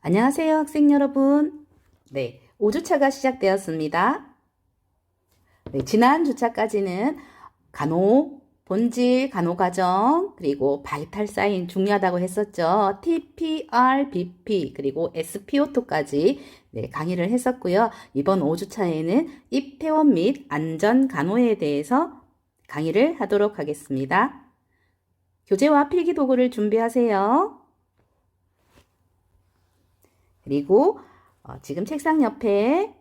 안녕하세요, 학생 여러분. 네, 5주차가 시작되었습니다. 네, 지난 주차까지는 간호, 본질, 간호과정, 그리고 바이탈 사인 중요하다고 했었죠. TPR, BP, 그리고 SPO2까지 강의를 했었고요. 이번 5주차에는 입퇴원 및 안전 간호에 대해서 강의를 하도록 하겠습니다. 교재와 필기 도구를 준비하세요. 그리고 지금 책상 옆에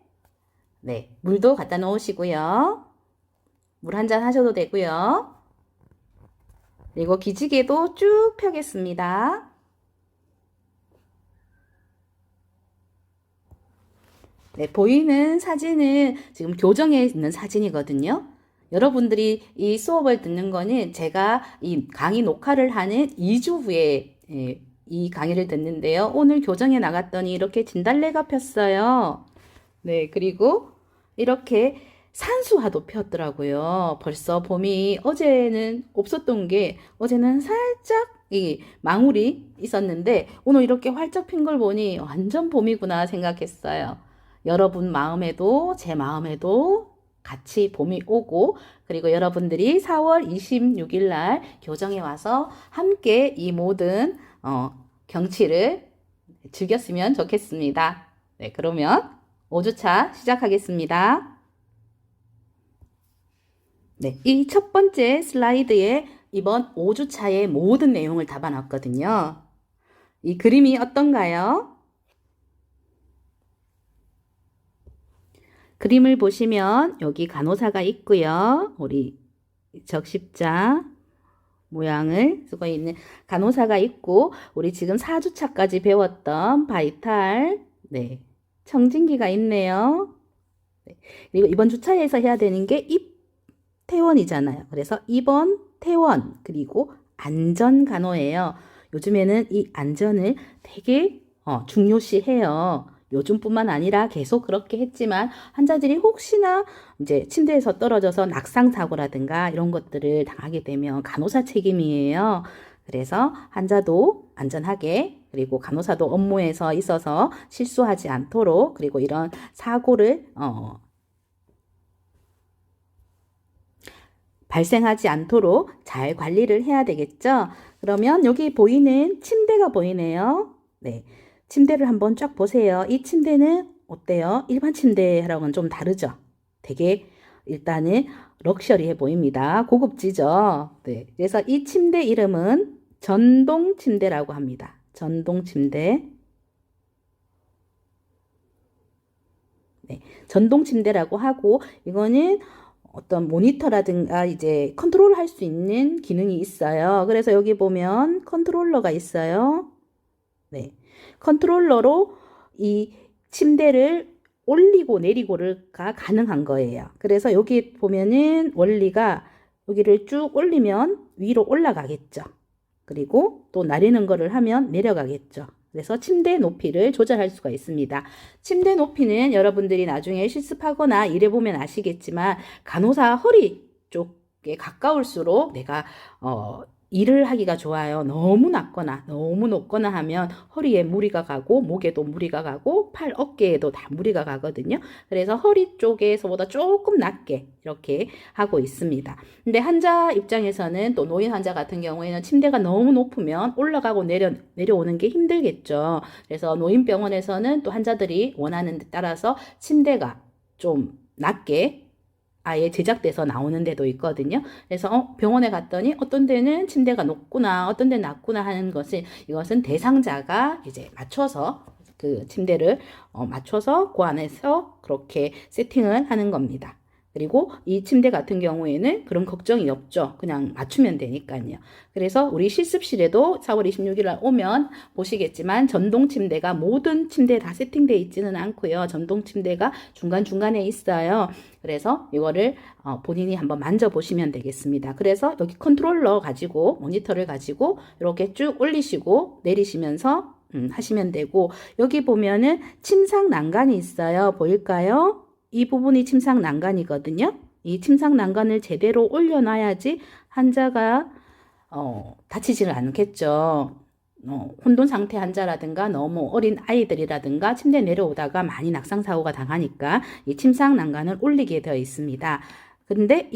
물도 갖다 놓으시고요. 물 한 잔 하셔도 되고요. 그리고 기지개도 쭉 펴겠습니다. 보이는 사진은 지금 교정에 있는 사진이거든요. 여러분들이 이 수업을 듣는 거는 제가 이 강의 녹화를 하는 2주 후에 이 강의를 듣는데요. 오늘 교정에 나갔더니 이렇게 진달래가 폈어요. 네, 그리고 이렇게 산수화도 폈더라고요. 벌써 봄이 어제는 없었던 게 어제는 살짝 이 망울이 있었는데 오늘 이렇게 활짝 핀 걸 보니 완전 봄이구나 생각했어요. 여러분 마음에도 제 마음에도 같이 봄이 오고 그리고 여러분들이 4월 26일 날 교정에 와서 함께 이 모든 경치를 즐겼으면 좋겠습니다. 네, 그러면 5주차 시작하겠습니다. 네, 이 첫 번째 슬라이드에 이번 5주차의 모든 내용을 담아놨거든요. 이 그림이 어떤가요? 그림을 보시면 여기 간호사가 있고요. 우리 적십자 모양을 쓰고 있는 간호사가 있고 우리 지금 4주차까지 배웠던 바이탈 청진기가 있네요. 그리고 이번 주차에서 해야 되는 게 입퇴원이잖아요. 그래서 입원, 퇴원, 그리고 안전간호예요. 요즘에는 이 안전을 되게 중요시해요. 요즘뿐만 아니라 계속 그렇게 했지만 환자들이 혹시나 이제 침대에서 떨어져서 낙상사고라든가 이런 것들을 당하게 되면 간호사 책임이에요. 그래서 환자도 안전하게 그리고 간호사도 업무에서 있어서 실수하지 않도록 그리고 이런 사고를 발생하지 않도록 잘 관리를 해야 되겠죠. 그러면 여기 보이는 침대가 보이네요. 네. 침대를 한번 쫙 보세요. 이 침대는 어때요? 일반 침대랑은 좀 다르죠? 되게 일단은 럭셔리해 보입니다. 고급지죠? 네. 그래서 이 침대 이름은 전동 침대라고 합니다. 전동 침대. 네. 전동 침대라고 하고 이거는 어떤 모니터라든가 이제 컨트롤 할 수 있는 기능이 있어요. 그래서 여기 보면 컨트롤러가 있어요. 네. 컨트롤러로 이 침대를 올리고 내리고가 가능한 거예요. 그래서 여기 보면은 원리가 여기를 쭉 올리면 위로 올라가겠죠. 그리고 또 나르는 거를 하면 내려가겠죠. 그래서 침대 높이를 조절할 수가 있습니다. 침대 높이는 여러분들이 나중에 실습하거나 일해보면 아시겠지만 간호사 허리 쪽에 가까울수록 내가 일을 하기가 좋아요. 너무 낮거나 너무 높거나 하면 허리에 무리가 가고 목에도 무리가 가고 팔 어깨에도 다 무리가 가거든요. 그래서 허리 쪽에서보다 조금 낮게 이렇게 하고 있습니다. 근데 환자 입장에서는 또 노인 환자 같은 경우에는 침대가 너무 높으면 올라가고 내려오는 게 힘들겠죠. 그래서 노인병원에서는 또 환자들이 원하는 데 따라서 침대가 좀 낮게 아예 제작돼서 나오는 데도 있거든요. 그래서 병원에 갔더니 어떤 데는 침대가 높구나, 어떤 데는 낮구나 하는 것은 이것은 대상자가 이제 맞춰서 그 침대를 맞춰서 그 안에서 그렇게 세팅을 하는 겁니다. 그리고 이 침대 같은 경우에는 그런 걱정이 없죠. 그냥 맞추면 되니까요. 그래서 우리 실습실에도 4월 26일 날 오면 보시겠지만 전동 침대가 모든 침대에 다 세팅되어 있지는 않고요. 전동 침대가 중간중간에 있어요. 그래서 이거를 본인이 한번 만져보시면 되겠습니다. 그래서 여기 컨트롤러 가지고 모니터를 가지고 이렇게 쭉 올리시고 내리시면서 하시면 되고 여기 보면은 침상 난간이 있어요. 보일까요? 이 부분이 침상 난간이거든요. 이 침상 난간을 제대로 올려놔야지 환자가 다치지를 않겠죠. 혼돈 상태 환자라든가 너무 어린 아이들이라든가 침대에 내려오다가 많이 낙상사고가 당하니까 이 침상 난간을 올리게 되어 있습니다. 근데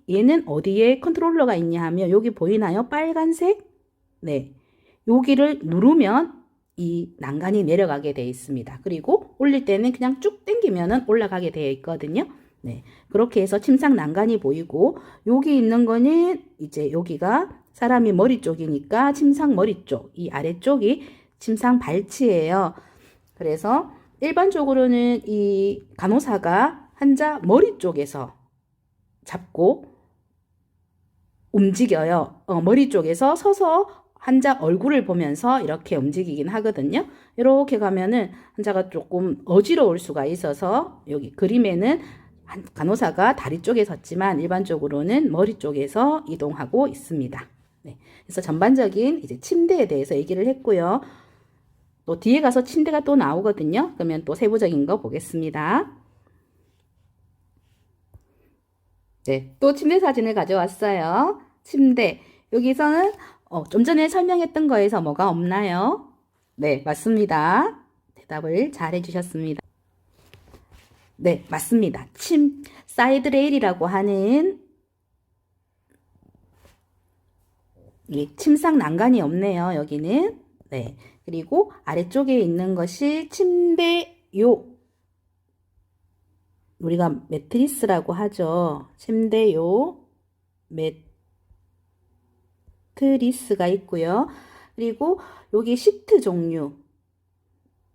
얘는 어디에 컨트롤러가 있냐 하면 여기 보이나요? 빨간색? 네. 여기를 누르면 이 난간이 내려가게 되어 있습니다. 그리고 올릴 때는 그냥 쭉 당기면은 올라가게 되어 있거든요. 네. 그렇게 해서 침상 난간이 보이고 여기 있는 거는 이제 여기가 사람이 머리 쪽이니까 침상 머리 쪽, 이 아래쪽이 침상 발치예요. 그래서 일반적으로는 이 간호사가 환자 머리 쪽에서 잡고 움직여요. 머리 쪽에서 서서 환자 얼굴을 보면서 이렇게 움직이긴 하거든요. 이렇게 가면은 환자가 조금 어지러울 수가 있어서 여기 그림에는 간호사가 다리 쪽에 섰지만 일반적으로는 머리 쪽에서 이동하고 있습니다. 네. 그래서 전반적인 이제 침대에 대해서 얘기를 했고요. 또 뒤에 가서 침대가 또 나오거든요. 그러면 또 세부적인 거 보겠습니다. 네, 또 침대 사진을 가져왔어요. 침대. 여기서는 좀 전에 설명했던 거에서 뭐가 없나요? 네, 맞습니다. 대답을 잘 해주셨습니다. 네, 맞습니다. 사이드 레일이라고 하는 이 침상 난간이 없네요. 여기는. 네. 그리고 아래쪽에 있는 것이 침대요. 우리가 매트리스라고 하죠. 침대요. 매트리스가 있고요. 그리고 여기 시트 종류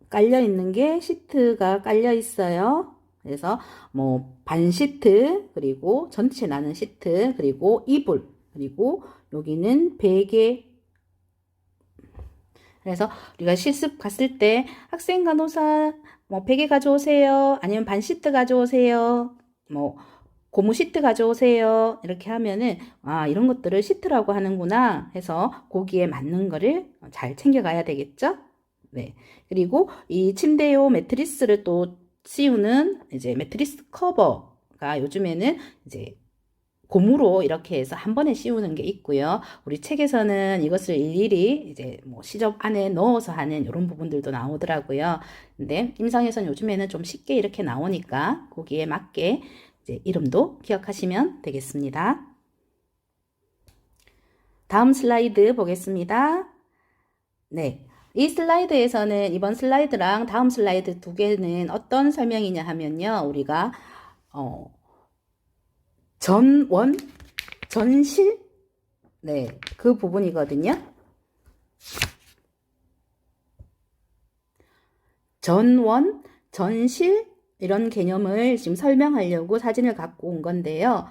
깔려 있는 게 시트가 깔려 있어요. 그래서 뭐 반 시트, 그리고 전체 나는 시트, 그리고 이불, 그리고 여기는 베개. 그래서 우리가 실습 갔을 때 학생 간호사 뭐 베개 가져오세요. 아니면 반 시트 가져오세요. 뭐 고무 시트 가져오세요. 이렇게 하면은 이런 것들을 시트라고 하는구나 해서 거기에 맞는 거를 잘 챙겨가야 되겠죠? 네. 그리고 이 침대용 매트리스를 또 씌우는 이제 매트리스 커버가 요즘에는 이제 고무로 이렇게 해서 한 번에 씌우는 게 있고요. 우리 책에서는 이것을 일일이 이제 뭐 시접 안에 넣어서 하는 이런 부분들도 나오더라고요. 근데 임상에서는 요즘에는 좀 쉽게 이렇게 나오니까 거기에 맞게 이제 이름도 기억하시면 되겠습니다. 다음 슬라이드 보겠습니다. 네. 이 슬라이드에서는 이번 슬라이드랑 다음 슬라이드 두 개는 어떤 설명이냐 하면요. 우리가 전원, 전실, 네, 그 부분이거든요. 전원, 전실 이런 개념을 지금 설명하려고 사진을 갖고 온 건데요.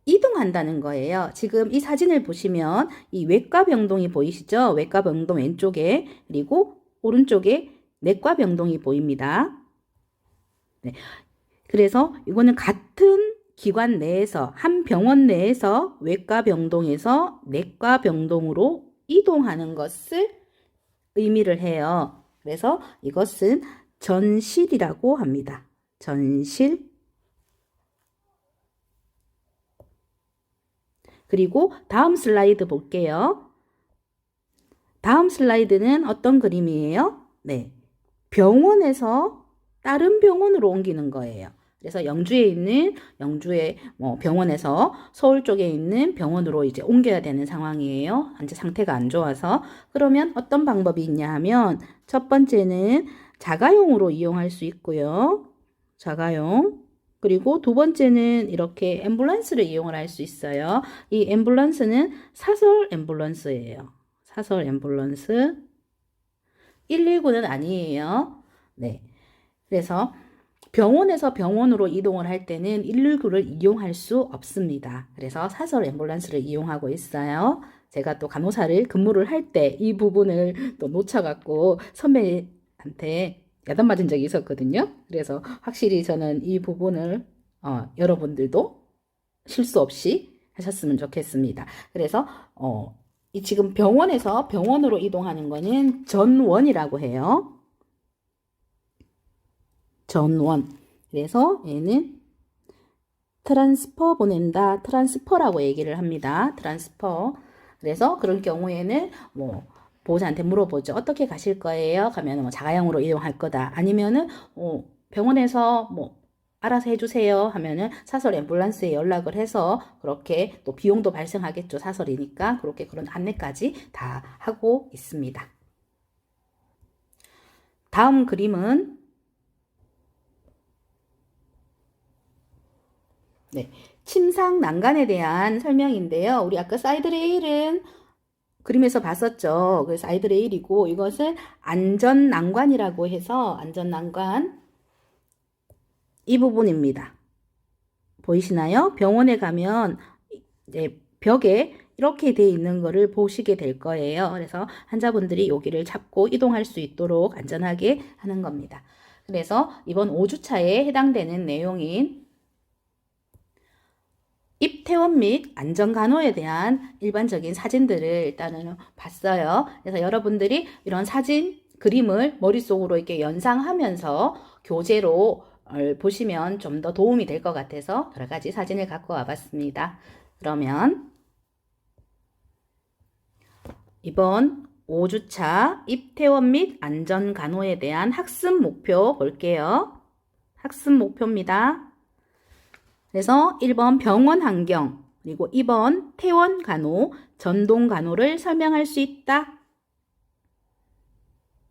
이동한다는 거예요. 지금 이 사진을 보시면 이 외과 병동이 보이시죠? 외과 병동 왼쪽에, 그리고 오른쪽에 내과 병동이 보입니다. 네. 그래서 이거는 같은 기관 내에서, 한 병원 내에서 외과 병동에서 내과 병동으로 이동하는 것을 의미를 해요. 그래서 이것은 전실이라고 합니다. 전실. 그리고 다음 슬라이드 볼게요. 다음 슬라이드는 어떤 그림이에요? 네. 병원에서 다른 병원으로 옮기는 거예요. 그래서 영주의 뭐 병원에서 서울 쪽에 있는 병원으로 이제 옮겨야 되는 상황이에요. 현재 상태가 안 좋아서. 그러면 어떤 방법이 있냐 하면 첫 번째는 자가용으로 이용할 수 있고요. 자가용. 그리고 두 번째는 이렇게 앰뷸런스를 이용을 할 수 있어요. 이 앰뷸런스는 사설 앰뷸런스예요. 사설 앰뷸런스. 119는 아니에요. 네. 그래서 병원에서 병원으로 이동을 할 때는 119를 이용할 수 없습니다. 그래서 사설 앰뷸런스를 이용하고 있어요. 제가 또 간호사를 근무를 할 때 이 부분을 또 놓쳐갖고 선배한테 야단 맞은 적이 있었거든요. 그래서 확실히 저는 이 부분을 여러분들도 실수 없이 하셨으면 좋겠습니다. 그래서 이 지금 병원에서 병원으로 이동하는 거는 전원이라고 해요. 전원. 그래서 얘는 트랜스퍼 보낸다. 트랜스퍼라고 얘기를 합니다. 트랜스퍼. 그래서 그런 경우에는 뭐 보호자한테 물어보죠. 어떻게 가실 거예요? 가면 뭐 자가용으로 이용할 거다. 아니면은 병원에서 뭐 알아서 해주세요 하면은 사설 앰뷸런스에 연락을 해서 그렇게 또 비용도 발생하겠죠. 사설이니까 그렇게 그런 안내까지 다 하고 있습니다. 다음 그림은 침상 난간에 대한 설명인데요. 우리 아까 사이드 레일은 그림에서 봤었죠. 그 사이드 레일이고 이것은 안전 난관이라고 해서 안전 난관 이 부분입니다. 보이시나요? 병원에 가면 이제 벽에 이렇게 되어 있는 거를 보시게 될 거예요. 그래서 환자분들이 여기를 잡고 이동할 수 있도록 안전하게 하는 겁니다. 그래서 이번 5주차에 해당되는 내용인 입퇴원 및 안전간호에 대한 일반적인 사진들을 일단은 봤어요. 그래서 여러분들이 이런 사진, 그림을 머릿속으로 이렇게 연상하면서 교재로 보시면 좀 더 도움이 될 것 같아서 여러 가지 사진을 갖고 와봤습니다. 그러면 이번 5주차 입퇴원 및 안전간호에 대한 학습 목표 볼게요. 학습 목표입니다. 그래서 1번 병원 환경, 그리고 2번 퇴원 간호, 전동 간호를 설명할 수 있다.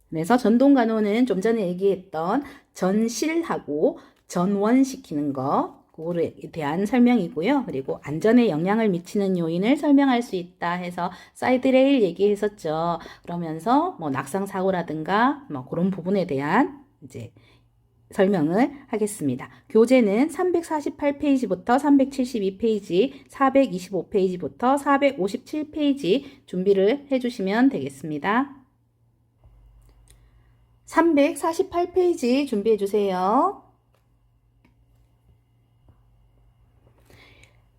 그래서 전동 간호는 좀 전에 얘기했던 전실하고 전원시키는 거, 그거에 대한 설명이고요. 그리고 안전에 영향을 미치는 요인을 설명할 수 있다 해서 사이드레일 얘기했었죠. 그러면서 뭐 낙상 사고라든가 뭐 그런 부분에 대한 이제 설명을 하겠습니다. 교재는 348페이지부터 372페이지, 425페이지부터 457페이지 준비를 해주시면 되겠습니다. 348페이지 준비해 주세요.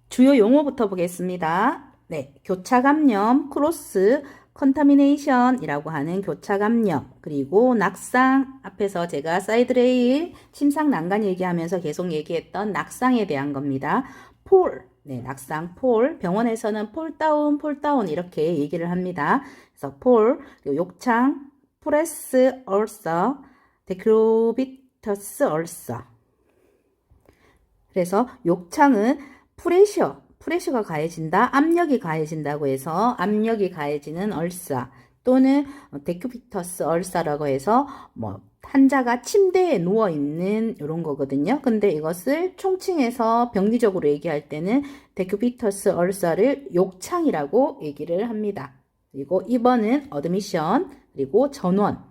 주요 용어부터 보겠습니다. 네, 교차 감염, 크로스 컨타미네이션이라고 하는 교차 감염, 그리고 낙상, 앞에서 제가 사이드레일, 침상 난간 얘기하면서 계속 얘기했던 낙상에 대한 겁니다. 폴, 네, 낙상, 폴, 병원에서는 폴다운 이렇게 얘기를 합니다. 그래서 폴, 그리고 욕창, 프레스 얼서, 데크로비터스 얼서. 그래서 욕창은 프레셔가 가해진다, 압력이 가해진다고 해서 압력이 가해지는 얼사, 또는 데큐비터스 얼사라고 해서 뭐 환자가 침대에 누워 있는 이런 거거든요. 근데 이것을 총칭해서 병리적으로 얘기할 때는 데큐비터스 얼사를 욕창이라고 얘기를 합니다. 그리고 2번은 어드미션, 그리고 전원.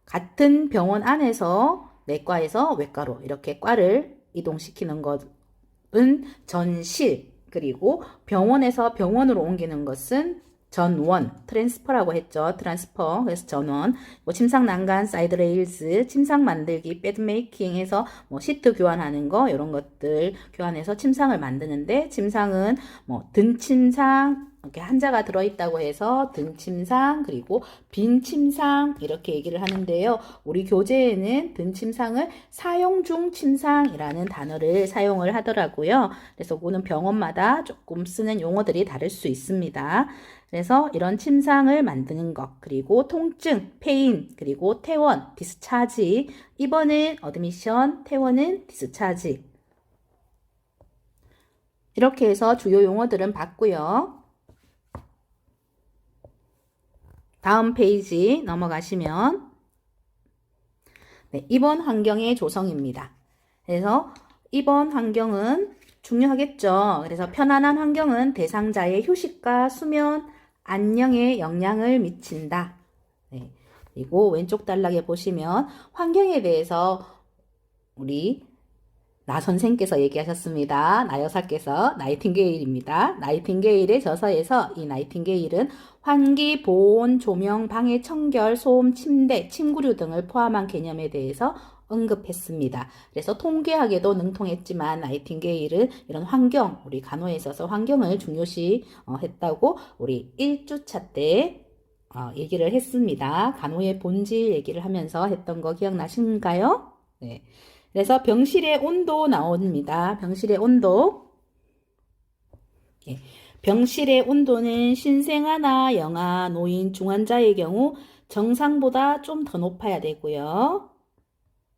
같은 병원 안에서 내과에서 외과로 이렇게 과를 이동시키는 것은 전실, 그리고 병원에서 병원으로 옮기는 것은 전원, 트랜스퍼라고 했죠. 트랜스퍼, 그래서 전원. 뭐 침상 난간, 사이드 레일즈, 침상 만들기, 베드 메이킹 해서 뭐 시트 교환하는 거, 이런 것들 교환해서 침상을 만드는데, 침상은 뭐 등 침상, 이렇게 환자가 들어있다고 해서 등 침상, 그리고 빈 침상 이렇게 얘기를 하는데요. 우리 교재에는 등 침상을 사용 중 침상이라는 단어를 사용을 하더라고요. 그래서 그거는 병원마다 조금 쓰는 용어들이 다를 수 있습니다. 그래서 이런 침상을 만드는 것, 그리고 통증, 페인, 그리고 퇴원, 디스차지. 2번은 어드미션, 퇴원은 디스차지. 이렇게 해서 주요 용어들은 봤고요. 다음 페이지 넘어가시면 네, 입원 환경의 조성입니다. 그래서 입원 환경은 중요하겠죠. 그래서 편안한 환경은 대상자의 휴식과 수면, 안녕에 영향을 미친다. 네, 그리고 왼쪽 단락에 보시면 환경에 대해서 우리 나 선생께서 얘기하셨습니다. 나 여사께서 나이팅게일입니다. 나이팅게일의 저서에서 이 나이팅게일은 환기, 보온, 조명, 방해, 청결, 소음, 침대, 침구류 등을 포함한 개념에 대해서 언급했습니다. 그래서 통계학에도 능통했지만 나이팅게일은 이런 환경, 우리 간호에 있어서 환경을 중요시 했다고 우리 1주차 때 얘기를 했습니다. 간호의 본질 얘기를 하면서 했던 거 기억나신가요? 네. 그래서 병실의 온도 나옵니다. 병실의 온도. 예. 병실의 온도는 신생아나 영아, 노인, 중환자의 경우 정상보다 좀 더 높아야 되고요.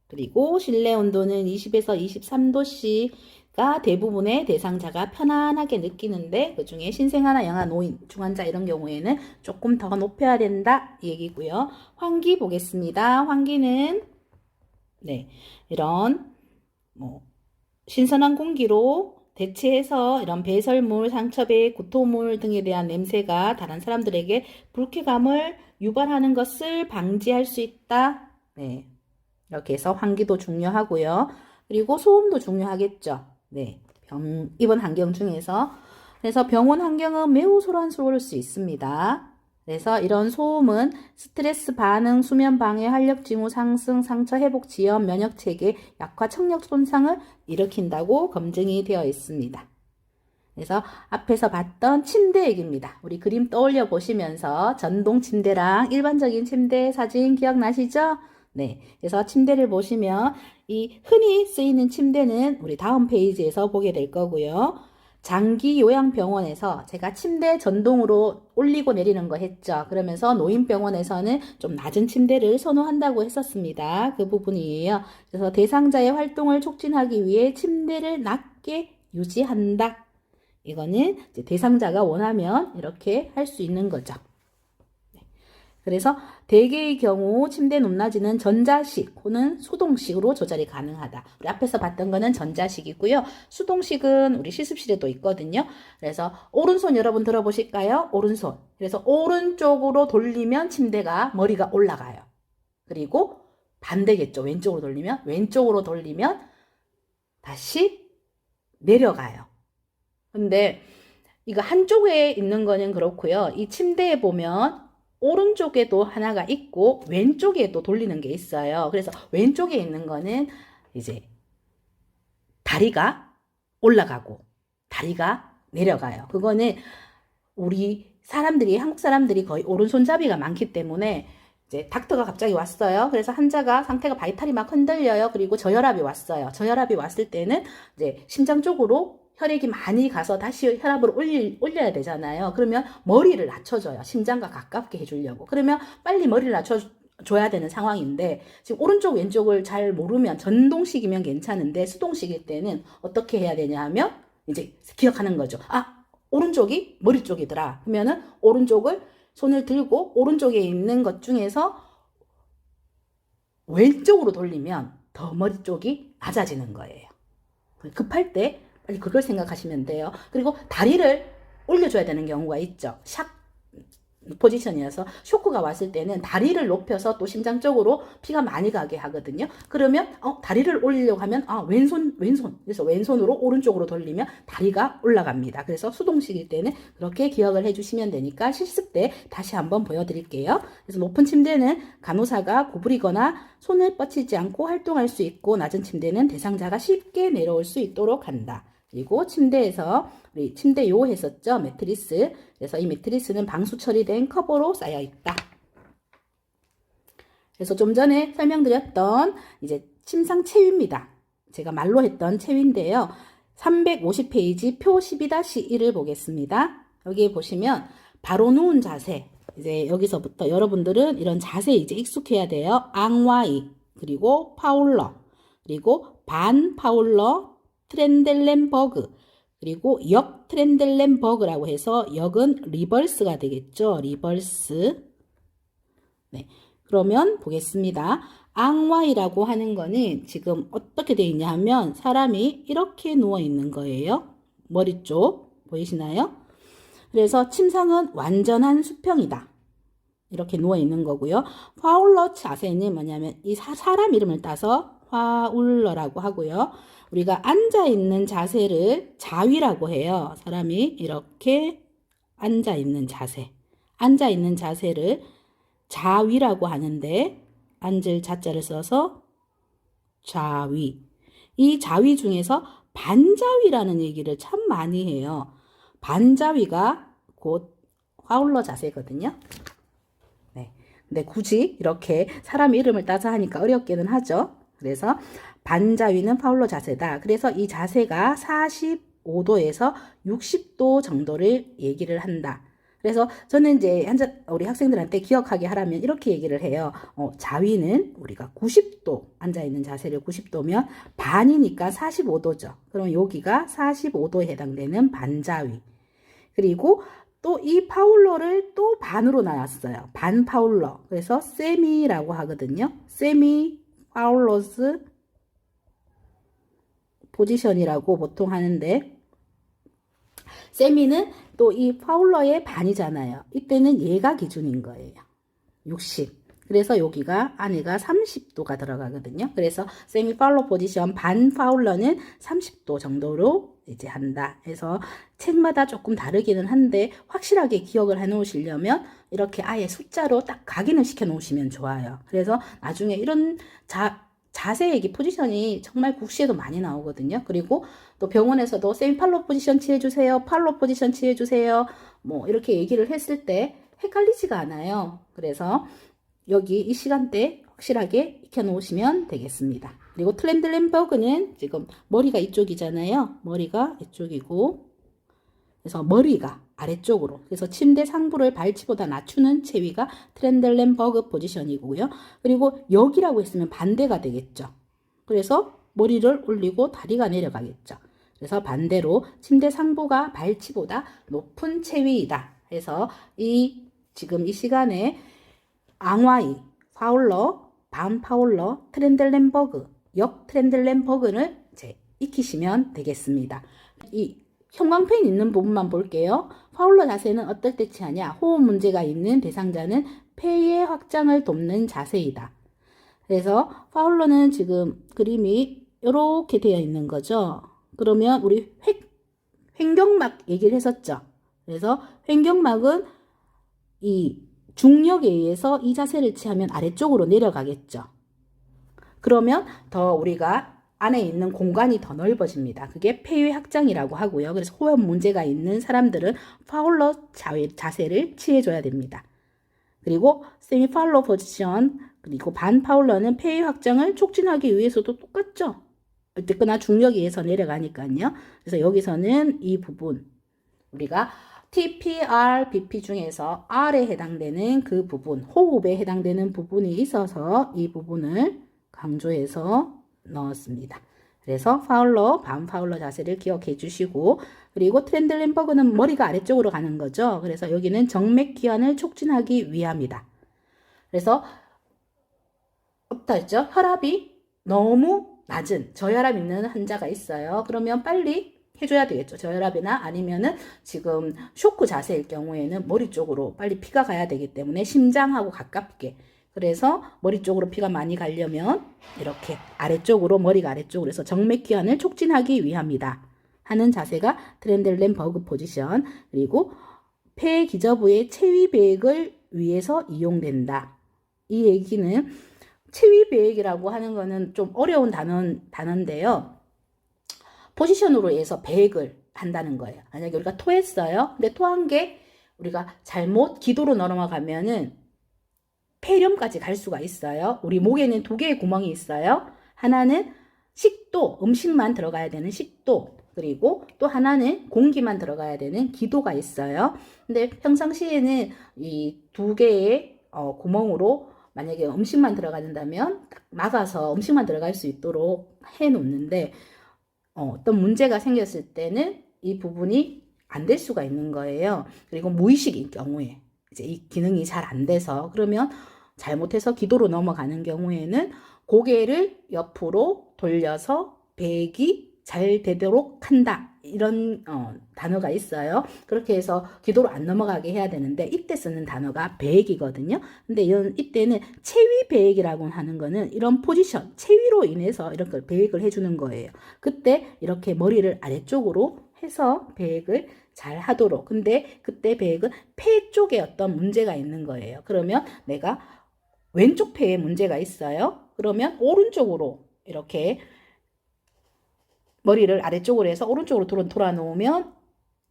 그리고 실내 온도는 20에서 23도씨가 대부분의 대상자가 편안하게 느끼는데 그중에 신생아나 영아, 노인, 중환자 이런 경우에는 조금 더 높여야 된다 이 얘기고요. 환기 보겠습니다. 환기는 이런 신선한 공기로 대체해서 이런 배설물, 상처배, 구토물 등에 대한 냄새가 다른 사람들에게 불쾌감을 유발하는 것을 방지할 수 있다. 이렇게 해서 환기도 중요하고요. 그리고 소음도 중요하겠죠. 입원 환경 중에서. 그래서 병원 환경은 매우 소란스러울 수 있습니다. 그래서 이런 소음은 스트레스 반응, 수면 방해, 활력 징후 상승, 상처 회복 지연, 면역 체계 약화, 청력 손상을 일으킨다고 검증이 되어 있습니다. 그래서 앞에서 봤던 침대 얘기입니다. 우리 그림 떠올려 보시면서 전동 침대랑 일반적인 침대 사진 기억나시죠? 그래서 침대를 보시면 이 흔히 쓰이는 침대는 우리 다음 페이지에서 보게 될 거고요. 장기 요양병원에서 제가 침대 전동으로 올리고 내리는 거 했죠. 그러면서 노인병원에서는 좀 낮은 침대를 선호한다고 했었습니다. 그 부분이에요. 그래서 대상자의 활동을 촉진하기 위해 침대를 낮게 유지한다. 이거는 이제 대상자가 원하면 이렇게 할 수 있는 거죠. 그래서 대개의 경우 침대 높낮이는 전자식 혹은 수동식으로 조절이 가능하다. 우리 앞에서 봤던 거는 전자식이고요. 수동식은 우리 실습실에도 있거든요. 그래서 오른손 여러분 들어보실까요? 오른손. 그래서 오른쪽으로 돌리면 침대가 머리가 올라가요. 그리고 반대겠죠. 왼쪽으로 돌리면 다시 내려가요. 근데 이거 한쪽에 있는 거는 그렇고요. 이 침대에 보면 오른쪽에도 하나가 있고 왼쪽에도 돌리는 게 있어요. 그래서 왼쪽에 있는 거는 이제 다리가 올라가고 다리가 내려가요. 그거는 우리 사람들이, 한국 사람들이 거의 오른손잡이가 많기 때문에 이제 닥터가 갑자기 왔어요. 그래서 환자가 상태가 바이탈이 막 흔들려요. 그리고 저혈압이 왔어요. 저혈압이 왔을 때는 이제 심장 쪽으로 혈액이 많이 가서 다시 혈압을 올려야 되잖아요. 그러면 머리를 낮춰줘요. 심장과 가깝게 해주려고. 그러면 빨리 머리를 낮춰줘야 되는 상황인데 지금 오른쪽 왼쪽을 잘 모르면 전동식이면 괜찮은데 수동식일 때는 어떻게 해야 되냐 하면 이제 기억하는 거죠. 아, 오른쪽이 머리 쪽이더라. 그러면은 오른쪽을 손을 들고 오른쪽에 있는 것 중에서 왼쪽으로 돌리면 더 머리 쪽이 낮아지는 거예요. 급할 때 빨리 그걸 생각하시면 돼요. 그리고 다리를 올려줘야 되는 경우가 있죠. 샥 포지션이어서 쇼크가 왔을 때는 다리를 높여서 또 심장 쪽으로 피가 많이 가게 하거든요. 그러면 다리를 올리려고 하면 왼손 그래서 왼손으로 오른쪽으로 돌리면 다리가 올라갑니다. 그래서 수동식일 때는 그렇게 기억을 해주시면 되니까 실습 때 다시 한번 보여드릴게요. 그래서 높은 침대는 간호사가 구부리거나 손을 뻗치지 않고 활동할 수 있고 낮은 침대는 대상자가 쉽게 내려올 수 있도록 한다. 그리고 침대에서 우리 침대요 했었죠. 매트리스. 그래서 이 매트리스는 방수 처리된 커버로 쌓여 있다. 그래서 좀 전에 설명드렸던 이제 침상 체위입니다. 제가 말로 했던 체위인데요. 350페이지 표 12-1을 보겠습니다. 여기에 보시면 바로 누운 자세. 이제 여기서부터 여러분들은 이런 자세에 이제 익숙해야 돼요. 앙와이, 그리고 파울러, 그리고 반 파울러, 트렌델렌버그, 그리고 역 트렌델렌버그라고 해서 역은 리버스가 되겠죠. 리버스. 그러면 보겠습니다. 앙와이라고 하는 거는 지금 어떻게 되어 있냐 하면 사람이 이렇게 누워 있는 거예요. 머리 쪽 보이시나요? 그래서 침상은 완전한 수평이다. 이렇게 누워 있는 거고요. 파울러 자세는 뭐냐면 이 사람 이름을 따서 파울러라고 하고요. 우리가 앉아있는 자세를 자위라고 해요. 사람이 이렇게 앉아있는 자세. 앉아있는 자세를 자위라고 하는데 앉을 자자를 써서 자위. 이 자위 중에서 반자위라는 얘기를 참 많이 해요. 반자위가 곧 파울러 자세거든요. 근데 굳이 이렇게 사람 이름을 따서 하니까 어렵기는 하죠. 그래서 반자위는 파울러 자세다. 그래서 이 자세가 45도에서 60도 정도를 얘기를 한다. 그래서 저는 이제 우리 학생들한테 기억하게 하라면 이렇게 얘기를 해요. 자위는 우리가 90도 앉아있는 자세를 90도면 반이니까 45도죠. 그럼 여기가 45도에 해당되는 반자위. 그리고 또 이 파울러를 또 반으로 나눴어요. 반 파울러. 그래서 세미라고 하거든요. 세미 파울러스 포지션이라고 보통 하는데, 세미는 또 이 파울러의 반이잖아요. 이때는 얘가 기준인 거예요. 60. 그래서 여기가 안에가 30도가 들어가거든요. 그래서 세미 파울러 포지션 반 파울러는 30도 정도로 이제 한다. 그래서 책마다 조금 다르기는 한데 확실하게 기억을 해 놓으시려면 이렇게 아예 숫자로 딱 각인을 시켜 놓으시면 좋아요. 그래서 나중에 이런 자세 얘기 포지션이 정말 국시에도 많이 나오거든요. 그리고 또 병원에서도 세미 팔로 포지션 취해주세요. 팔로 포지션 취해주세요. 뭐 이렇게 얘기를 했을 때 헷갈리지가 않아요. 그래서 여기 이 시간대 확실하게 익혀 놓으시면 되겠습니다. 그리고 트렌들렌버그는 지금 머리가 이쪽이잖아요. 머리가 이쪽이고, 그래서 머리가 아래쪽으로, 그래서 침대 상부를 발치보다 낮추는 체위가 트렌들렌버그 포지션이고요. 그리고 여기라고 했으면 반대가 되겠죠. 그래서 머리를 올리고 다리가 내려가겠죠. 그래서 반대로 침대 상부가 발치보다 높은 체위이다. 그래서 지금 이 시간에 앙와이, 파울러, 반 파울러, 트렌들렌버그, 역 트렌들렌버그를 이제 익히시면 되겠습니다. 이 형광펜 있는 부분만 볼게요. 파울러 자세는 어떨 때 취하냐? 호흡 문제가 있는 대상자는 폐의 확장을 돕는 자세이다. 그래서 파울러는 지금 그림이 이렇게 되어 있는 거죠. 그러면 우리 횡격막 얘기를 했었죠. 그래서 횡격막은 이 중력에 의해서 이 자세를 취하면 아래쪽으로 내려가겠죠. 그러면 더 우리가 안에 있는 공간이 더 넓어집니다. 그게 폐의 확장이라고 하고요. 그래서 호흡 문제가 있는 사람들은 파울러 자세를 취해줘야 됩니다. 그리고 세미 파울러 포지션, 그리고 반 파울러는 폐의 확장을 촉진하기 위해서도 똑같죠. 어쨌거나 중력에 의해서 내려가니까요. 그래서 여기서는 이 부분, 우리가 TPR, BP 중에서 R에 해당되는 그 부분, 호흡에 해당되는 부분이 있어서 이 부분을 강조해서 넣었습니다. 그래서 파울러, 반 파울러 자세를 기억해 주시고, 그리고 트렌들렌버그는 머리가 아래쪽으로 가는 거죠. 그래서 여기는 정맥 기환을 촉진하기 위함이다. 그래서 어떻다 했죠? 혈압이 너무 낮은 저혈압 있는 환자가 있어요. 그러면 빨리 해줘야 되겠죠. 저혈압이나 아니면은 지금 쇼크 자세일 경우에는 머리 쪽으로 빨리 피가 가야 되기 때문에 심장하고 가깝게, 그래서 머리 쪽으로 피가 많이 가려면 이렇게 아래쪽으로, 머리가 아래쪽으로 해서 정맥 기환을 촉진하기 위함이다 하는 자세가 트렌들렌버그 포지션. 그리고 폐 기저부의 체위 배액을 위해서 이용된다. 이 얘기는 체위 배액이라고 하는 거는 좀 어려운 단어인데요. 포지션으로 해서 배액을 한다는 거예요. 만약에 우리가 토했어요. 근데 토한 게 우리가 잘못 기도로 넘어가면은 폐렴까지 갈 수가 있어요. 우리 목에는 두 개의 구멍이 있어요. 하나는 식도, 음식만 들어가야 되는 식도, 그리고 또 하나는 공기만 들어가야 되는 기도가 있어요. 근데 평상시에는 이 두 개의 구멍으로 만약에 음식만 들어가는다면 막아서 음식만 들어갈 수 있도록 해 놓는데, 어떤 문제가 생겼을 때는 이 부분이 안 될 수가 있는 거예요. 그리고 무의식인 경우에 이제 이 기능이 잘 안 돼서, 그러면 잘못해서 기도로 넘어가는 경우에는 고개를 옆으로 돌려서 배액이 잘 되도록 한다. 이런 단어가 있어요. 그렇게 해서 기도로 안 넘어가게 해야 되는데, 이때 쓰는 단어가 배액이거든요. 근데 이때는 체위 배액이라고 하는 거는 이런 포지션, 체위로 인해서 이렇게 배액을 해주는 거예요. 그때 이렇게 머리를 아래쪽으로 해서 배액을 잘 하도록. 근데 그때 배액은 폐 쪽에 어떤 문제가 있는 거예요. 그러면 내가 왼쪽 폐에 문제가 있어요. 그러면 오른쪽으로 이렇게 머리를 아래쪽으로 해서 오른쪽으로 돌아 놓으면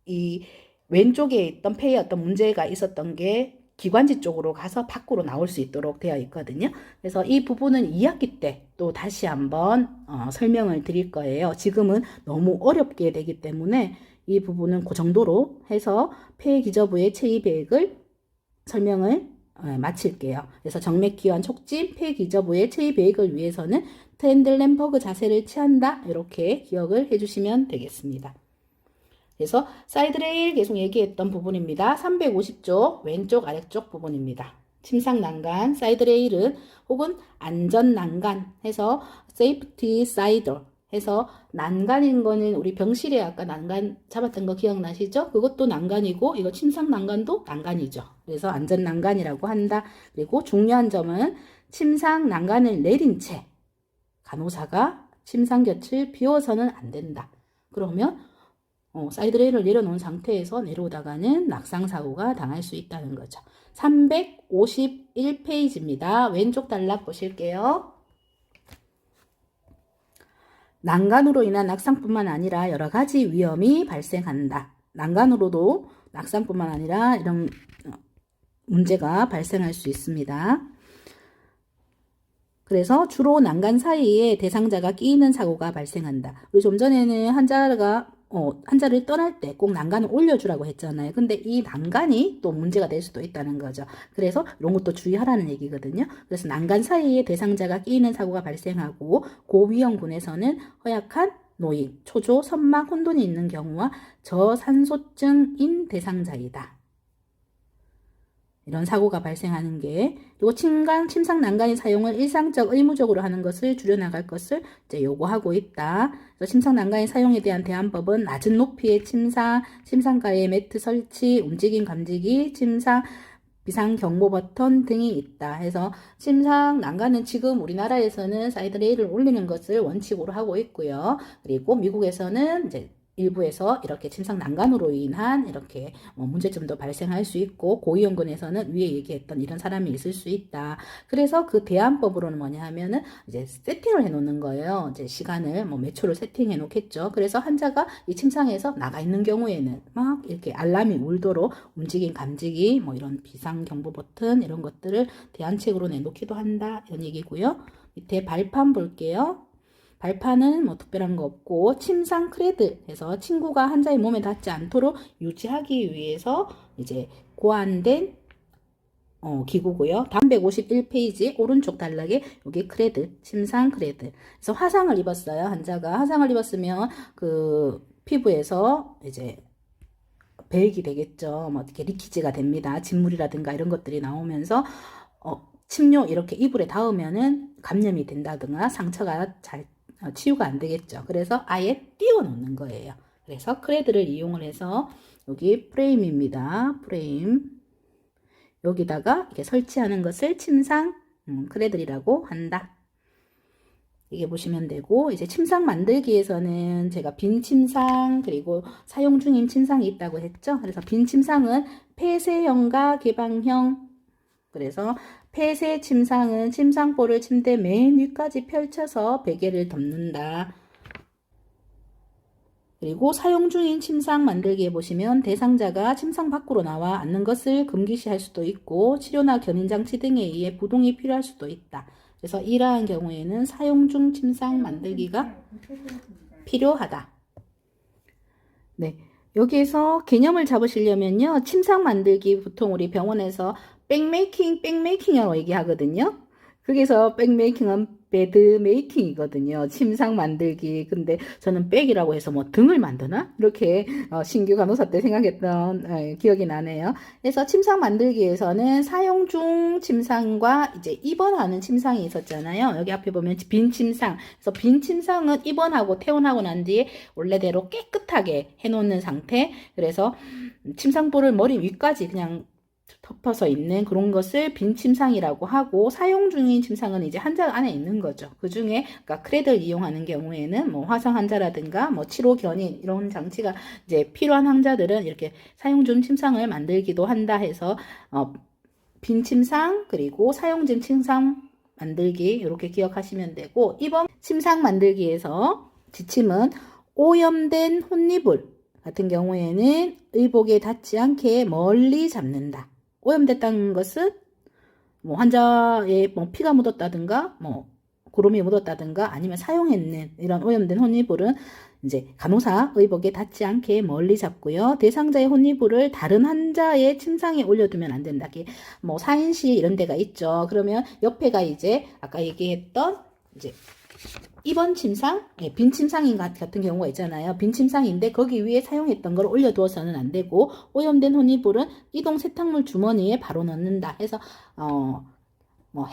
이 왼쪽에 있던 폐에 어떤 문제가 있었던 게 기관지 쪽으로 가서 밖으로 나올 수 있도록 되어 있거든요. 그래서 이 부분은 2학기 때 또 다시 한번 설명을 드릴 거예요. 지금은 너무 어렵게 되기 때문에 이 부분은 그 정도로 해서 폐기저부의 체위 계획을 설명을 마칠게요. 그래서 정맥기관 촉진 폐기저부의 체위 계획을 위해서는 트렌들렌버그 자세를 취한다. 이렇게 기억을 해주시면 되겠습니다. 그래서 사이드레일 계속 얘기했던 부분입니다. 350쪽 왼쪽 아래쪽 부분입니다. 침상 난간, 사이드레일은 혹은 안전 난간 해서 세이프티 사이더 해서 난간인 거는 우리 병실에 아까 난간 잡았던 거 기억나시죠? 그것도 난간이고 이거 침상 난간도 난간이죠. 그래서 안전 난간이라고 한다. 그리고 중요한 점은 침상 난간을 내린 채 간호사가 침상 곁을 비워서는 안 된다. 그러면 사이드레일을 내려놓은 상태에서 내려오다가는 낙상사고가 당할 수 있다는 거죠. 351페이지입니다. 왼쪽 단락 보실게요. 난간으로 인한 낙상뿐만 아니라 여러 가지 위험이 발생한다. 난간으로도 낙상뿐만 아니라 이런 문제가 발생할 수 있습니다. 그래서 주로 난간 사이에 대상자가 끼이는 사고가 발생한다. 우리 좀 전에는 환자를 떠날 때 꼭 난간을 올려주라고 했잖아요. 근데 이 난간이 또 문제가 될 수도 있다는 거죠. 그래서 이런 것도 주의하라는 얘기거든요. 그래서 난간 사이에 대상자가 끼이는 사고가 발생하고 고위험군에서는 허약한 노인, 초조, 선막, 혼돈이 있는 경우와 저산소증인 대상자이다. 이런 사고가 발생하는 게, 그리고 침상 난간의 사용을 일상적 의무적으로 하는 것을 줄여나갈 것을 이제 요구하고 있다. 그래서 침상 난간의 사용에 대한 대안법은 낮은 높이의 침상가에 매트 설치, 움직임 감지기, 침상 비상 경보 버튼 등이 있다. 해서 침상 난간은 지금 우리나라에서는 사이드레일을 올리는 것을 원칙으로 하고 있고요. 그리고 미국에서는 이제 일부에서 이렇게 침상 난간으로 인한 이렇게 문제점도 발생할 수 있고 고위험군에서는 위에 얘기했던 이런 사람이 있을 수 있다. 그래서 그 대안법으로는 뭐냐 하면은 이제 세팅을 해 놓는 거예요. 이제 시간을 몇 초를 세팅해 놓겠죠. 그래서 환자가 이 침상에서 나가 있는 경우에는 막 이렇게 알람이 울도록 움직임 감지기 이런 비상 경보 버튼 이런 것들을 대안책으로 내놓기도 한다. 이런 얘기고요. 밑에 발판 볼게요. 발판은 특별한 거 없고 침상 크레드 해서 친구가 환자의 몸에 닿지 않도록 유지하기 위해서 이제 고안된 기구고요. 다음 151페이지 오른쪽 단락에 여기 크레드, 침상 크레드. 그래서 화상을 입었어요. 환자가 화상을 입었으면 그 피부에서 이제 배액이 되겠죠. 이렇게 리키지가 됩니다. 진물이라든가 이런 것들이 나오면서 침료 이렇게 이불에 닿으면은 감염이 된다든가 상처가 잘 치유가 안 되겠죠. 그래서 아예 띄워 놓는 거예요. 그래서 크레드를 이용을 해서 여기 프레임입니다. 프레임 여기다가 이렇게 설치하는 것을 침상 크레들이라고 한다. 이게 보시면 되고, 이제 침상 만들기에서는 제가 빈 침상 그리고 사용 중인 침상이 있다고 했죠. 그래서 빈 침상은 폐쇄형과 개방형. 그래서 폐쇄 침상은 침상볼을 침대 맨 위까지 펼쳐서 베개를 덮는다. 그리고 사용 중인 침상 만들기에 보시면 대상자가 침상 밖으로 나와 앉는 것을 금기시할 수도 있고 치료나 견인장치 등에 의해 부동이 필요할 수도 있다. 그래서 이러한 경우에는 사용 중 침상 만들기가 필요하다. 네, 여기에서 개념을 잡으시려면요. 침상 만들기 보통 우리 병원에서 백메이킹이라고 얘기하거든요. 거기서 백메이킹은 베드메이킹이거든요. 침상 만들기. 근데 저는 백이라고 해서 등을 만드나? 이렇게 신규 간호사 때 생각했던 기억이 나네요. 그래서 침상 만들기에서는 사용 중 침상과 이제 입원하는 침상이 있었잖아요. 여기 앞에 보면 빈 침상. 그래서 빈 침상은 입원하고 퇴원하고 난 뒤에 원래대로 깨끗하게 해놓는 상태. 그래서 침상볼을 머리 위까지 그냥 덮어서 있는 그런 것을 빈 침상이라고 하고 사용 중인 침상은 이제 환자 안에 있는 거죠. 그 중에 그러니까 크레드를 이용하는 경우에는 화상 환자라든가 치료 견인 이런 장치가 이제 필요한 환자들은 이렇게 사용 중 침상을 만들기도 한다 해서 빈 침상 그리고 사용 중 침상 만들기 이렇게 기억하시면 되고 이번 침상 만들기에서 지침은 오염된 혼이불 같은 경우에는 의복에 닿지 않게 멀리 잡는다. 오염됐다는 것은 뭐 환자의 뭐 피가 묻었다든가 뭐 구름이 묻었다든가 아니면 사용했는 이런 오염된 혼이불은 이제 간호사 의복에 닿지 않게 멀리 잡고요. 대상자의 혼이불을 다른 환자의 침상에 올려두면 안 된다. 뭐 사인실 이런 데가 있죠. 그러면 옆에가 이제 아까 얘기했던 이제 입원 침상, 빈 침상인 같은 경우가 있잖아요. 빈 침상인데 거기 위에 사용했던 걸 올려두어서는 안 되고 오염된 혼이불은 이동 세탁물 주머니에 바로 넣는다 해서 뭐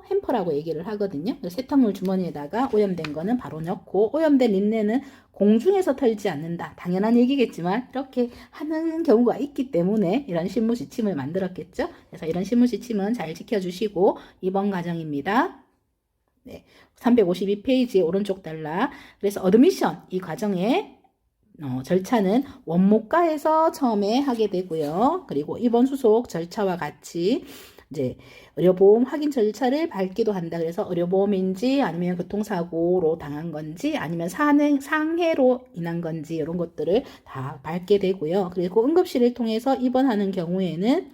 햄퍼라고 얘기를 하거든요. 세탁물 주머니에다가 오염된 거는 바로 넣고 오염된 린넨은 공중에서 털지 않는다. 당연한 얘기겠지만 이렇게 하는 경우가 있기 때문에 이런 신무지침을 만들었겠죠. 그래서 이런 신무지침은 잘 지켜주시고 2번 과정입니다. 네, 352페이지의 오른쪽 달라. 그래서 어드미션 이 과정에 절차는 원모가에서 처음에 하게 되고요. 그리고 입원 수속 절차와 같이 이제 의료보험 확인 절차를 밟기도 한다. 그래서 의료보험인지 아니면 교통사고로 당한 건지 아니면 상해로 인한 건지 이런 것들을 다 밟게 되고요. 그리고 응급실을 통해서 입원하는 경우에는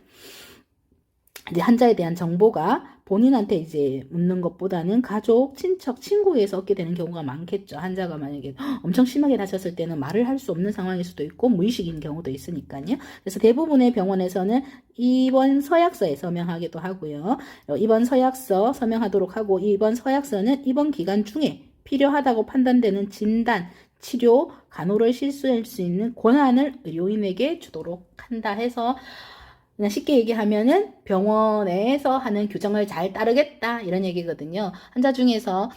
이제 환자에 대한 정보가 본인한테 이제 묻는 것보다는 가족, 친척, 친구에서 얻게 되는 경우가 많겠죠. 환자가 만약에 엄청 심하게 다쳤을 때는 말을 할 수 없는 상황일 수도 있고 무의식인 경우도 있으니까요. 그래서 대부분의 병원에서는 입원 서약서에 서명하기도 하고요. 입원 서약서 서명하도록 하고 입원 서약서는 입원 기간 중에 필요하다고 판단되는 진단, 치료, 간호를 실시할 수 있는 권한을 의료인에게 주도록 한다 해서 그냥 쉽게 얘기하면은 병원에서 하는 규정을 잘 따르겠다 이런 얘기거든요. 환자 중에서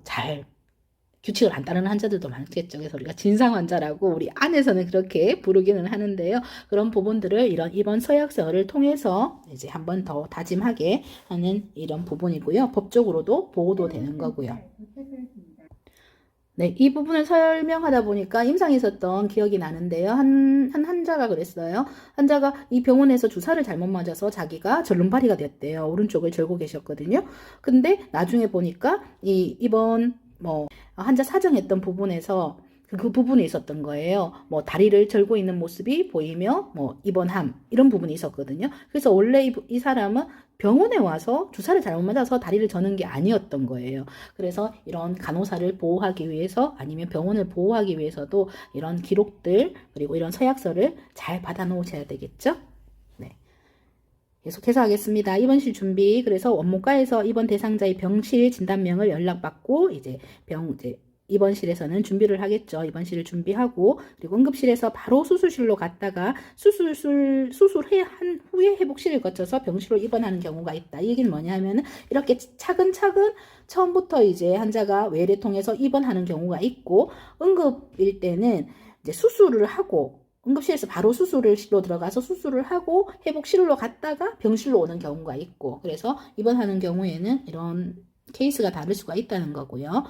잘 규칙을 안 따르는 환자들도 많겠죠. 그래서 우리가 진상 환자라고 우리 안에서는 그렇게 부르기는 하는데요. 그런 부분들을 이런 입원 서약서를 통해서 이제 한 번 더 다짐하게 하는 이런 부분이고요. 법적으로도 보호도 되는 거고요. 네, 이 부분을 설명하다 보니까 임상이 있었던 기억이 나는데요. 한 환자가 그랬어요. 환자가 이 병원에서 주사를 잘못 맞아서 자기가 절름발이가 됐대요. 오른쪽을 절고 계셨거든요. 근데 나중에 보니까 이번 환자 사정했던 부분에서 그 부분이 있었던 거예요. 뭐 다리를 절고 있는 모습이 보이며 뭐 입원함 이런 부분이 있었거든요. 그래서 원래 이 사람은 병원에 와서 주사를 잘못 맞아서 다리를 저는 게 아니었던 거예요. 그래서 이런 간호사를 보호하기 위해서 아니면 병원을 보호하기 위해서도 이런 기록들 그리고 이런 서약서를 잘 받아 놓으셔야 되겠죠. 네. 계속해서 하겠습니다. 입원실 준비. 그래서 원무과에서 입원 대상자의 병실 진단명을 연락받고 이제 입원실에서는 준비를 하겠죠. 입원실을 준비하고 그리고 응급실에서 바로 수술실로 갔다가 수술한 후에 회복실을 거쳐서 병실로 입원하는 경우가 있다. 이 얘기는 뭐냐 하면은 이렇게 차근차근 처음부터 이제 환자가 외래 통해서 입원하는 경우가 있고 응급일 때는 이제 수술을 하고 응급실에서 바로 수술실로 들어가서 수술을 하고 회복실로 갔다가 병실로 오는 경우가 있고 그래서 입원하는 경우에는 이런 케이스가 다를 수가 있다는 거고요.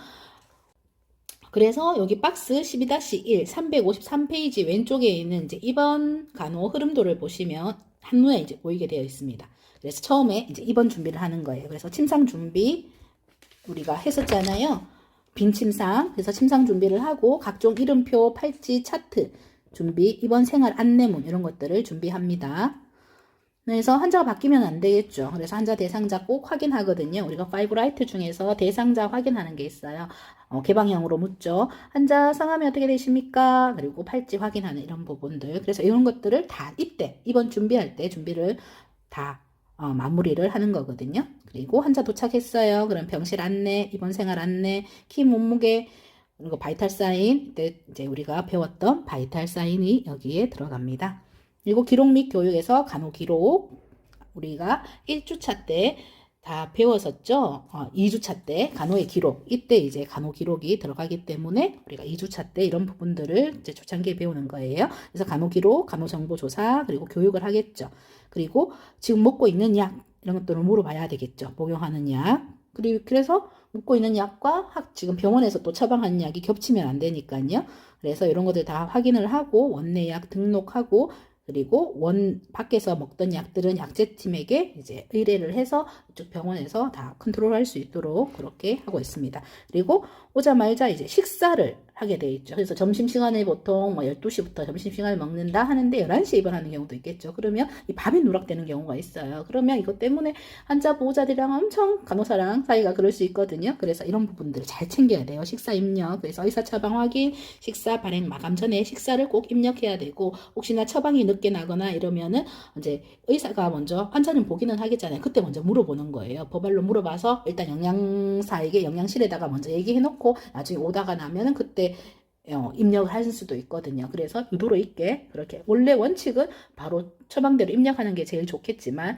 그래서 여기 박스 12-1 353페이지 왼쪽에 있는 이제 입원 간호 흐름도를 보시면 한눈에 이제 보이게 되어 있습니다. 그래서 처음에 이제 입원 준비를 하는 거예요. 그래서 침상 준비 우리가 했었잖아요. 빈 침상. 그래서 침상 준비를 하고 각종 이름표, 팔찌, 차트 준비, 입원 생활 안내문 이런 것들을 준비합니다. 그래서 환자가 바뀌면 안 되겠죠. 그래서 환자 대상자 꼭 확인하거든요. 우리가 5라이트 중에서 대상자 확인하는 게 있어요. 개방형으로 묻죠. 환자 성함이 어떻게 되십니까? 그리고 팔찌 확인하는 이런 부분들. 그래서 이런 것들을 다 이때 입원 준비할 때 준비를 다 마무리를 하는 거거든요. 그리고 환자 도착했어요. 그럼 병실 안내, 입원 생활 안내, 키 몸무게 그리고 바이탈 사인, 이때 이제 우리가 배웠던 바이탈 사인이 여기에 들어갑니다. 그리고 기록 및 교육에서 간호 기록 우리가 1주차 때 다 배웠었죠. 2주차 때 간호의 기록 이때 이제 간호 기록이 들어가기 때문에 우리가 2주차 때 이런 부분들을 이제 초창기에 배우는 거예요. 그래서 간호 기록, 간호 정보 조사 그리고 교육을 하겠죠. 그리고 지금 먹고 있는 약 이런 것들을 물어봐야 되겠죠. 복용하는 약 그리고 그래서 먹고 있는 약과 지금 병원에서 또 처방하는 약이 겹치면 안 되니까요. 그래서 이런 것들 다 확인을 하고 원내약 등록하고 그리고 밖에서 먹던 약들은 약제팀에게 이제 의뢰를 해서 이쪽 병원에서 다 컨트롤할 수 있도록 그렇게 하고 있습니다. 그리고 오자마자 이제 식사를 하게 돼 있죠. 그래서 점심시간에 보통 뭐 12시부터 점심시간을 먹는다 하는데 11시에 입원하는 경우도 있겠죠. 그러면 이 밥이 누락되는 경우가 있어요. 그러면 이것 때문에 환자 보호자들이랑 엄청 간호사랑 사이가 그럴 수 있거든요. 그래서 이런 부분들을 잘 챙겨야 돼요. 식사 입력, 그래서 의사 처방 확인, 식사 발행 마감 전에 식사를 꼭 입력해야 되고, 혹시나 처방이 늦게 나거나 이러면은 이제 의사가 먼저 환자는 보기는 하겠잖아요. 그때 먼저 물어보는 거예요. 법알로 물어봐서 일단 영양사에게 영양실에다가 먼저 얘기해놓고 나중에 오다가 나면은 그때 입력을 할 수도 있거든요. 그래서 유도로 있게 그렇게 원래 원칙은 바로 처방대로 입력하는 게 제일 좋겠지만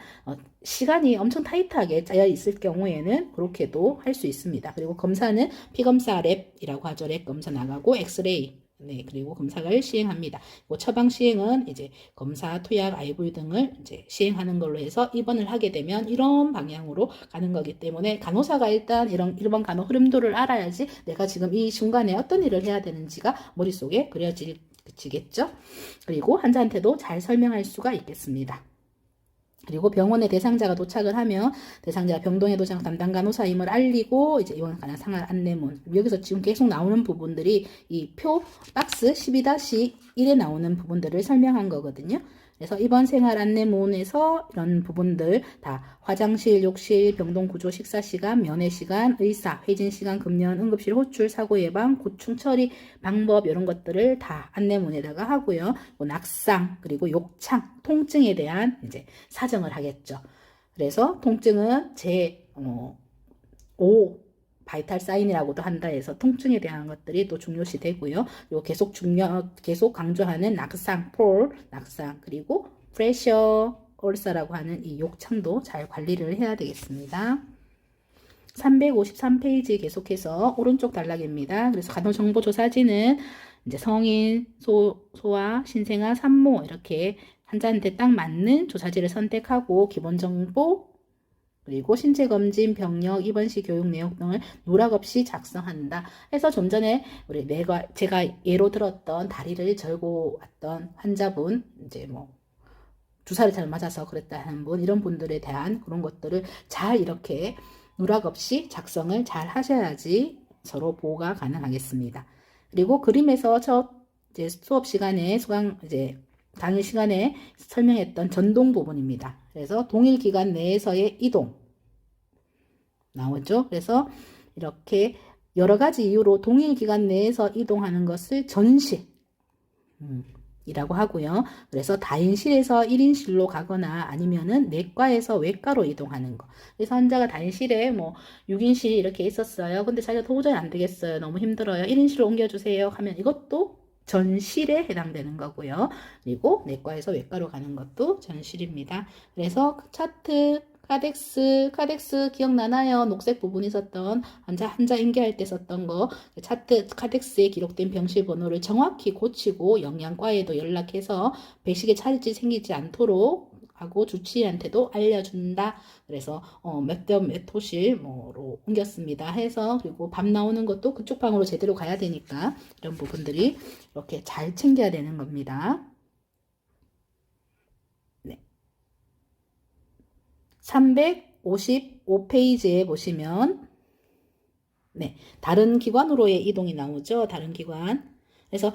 시간이 엄청 타이트하게 짜여 있을 경우에는 그렇게도 할 수 있습니다. 그리고 검사는 피검사 랩이라고 하죠. 랩 검사 나가고 엑스레이, 네, 그리고 검사를 시행합니다. 처방 시행은 이제 검사, 투약, IV 등을 이제 시행하는 걸로 해서 입원을 하게 되면 이런 방향으로 가는 거기 때문에 간호사가 일단 이런 간호 흐름도를 알아야지 내가 지금 이 순간에 어떤 일을 해야 되는지가 머릿속에 그려지겠죠. 그리고 환자한테도 잘 설명할 수가 있겠습니다. 그리고 병원에 대상자가 도착을 하면 대상자가 병동에 도착 담당 간호사임을 알리고 이제 입원 가능 상황 안내문, 여기서 지금 계속 나오는 부분들이 이 표 박스 12-1에 나오는 부분들을 설명한 거거든요. 그래서 입원 생활 안내문에서 이런 부분들 다 화장실, 욕실, 병동 구조, 식사 시간, 면회 시간, 의사, 회진 시간, 금연, 응급실 호출, 사고 예방, 고충 처리 방법 이런 것들을 다 안내문에다가 하고요. 뭐 낙상, 그리고 욕창, 통증에 대한 이제 사정을 하겠죠. 그래서 통증은 제5 바이탈 사인이라고도 한다 해서 통증에 대한 것들이 또 중요시 되고요. 그리고 계속 강조하는 낙상, 낙상, 그리고 프레셔, 얼사라고 하는 이 욕창도 잘 관리를 해야 되겠습니다. 353페이지 계속해서 오른쪽 단락입니다. 그래서 간호정보조사지는 이제 성인, 소아, 신생아, 산모 이렇게 환자한테 딱 맞는 조사지를 선택하고 기본정보, 그리고 신체검진, 병력, 입원시 교육 내용 등을 누락 없이 작성한다. 해서 좀 전에 제가 예로 들었던 다리를 절고 왔던 환자분, 이제 뭐 주사를 잘 맞아서 그랬다는 분, 이런 분들에 대한 그런 것들을 잘 이렇게 누락 없이 작성을 잘 하셔야지 서로 보호가 가능하겠습니다. 그리고 그림에서 이제 수업 시간에 당일 시간에 설명했던 전동 부분입니다. 그래서 동일 기간 내에서의 이동 나오죠. 그래서 이렇게 여러 가지 이유로 동일 기간 내에서 이동하는 것을 전시 이라고 하고요. 그래서 다인실에서 1인실로 가거나 아니면은 내과에서 외과로 이동하는 거. 그래서 환자가 다인실에 뭐 6인실 이렇게 있었어요. 근데 자기가 도저히 안 되겠어요. 너무 힘들어요. 1인실로 옮겨주세요. 하면 이것도 전실에 해당되는 거고요. 그리고 내과에서 외과로 가는 것도 전실입니다. 그래서 차트, 카덱스 기억나나요? 녹색 부분이 있었던 환자 인계할 때 썼던 거, 차트 카덱스에 기록된 병실 번호를 정확히 고치고 영양과에도 연락해서 배식에 차질이 생기지 않도록 하고 주치의한테도 알려준다. 그래서 몇 호실 뭐로 옮겼습니다 해서, 그리고 밥 나오는 것도 그쪽 방으로 제대로 가야 되니까 이런 부분들이 이렇게 잘 챙겨야 되는 겁니다. 네. 355페이지에 보시면 네, 다른 기관으로의 이동이 나오죠. 다른 기관. 그래서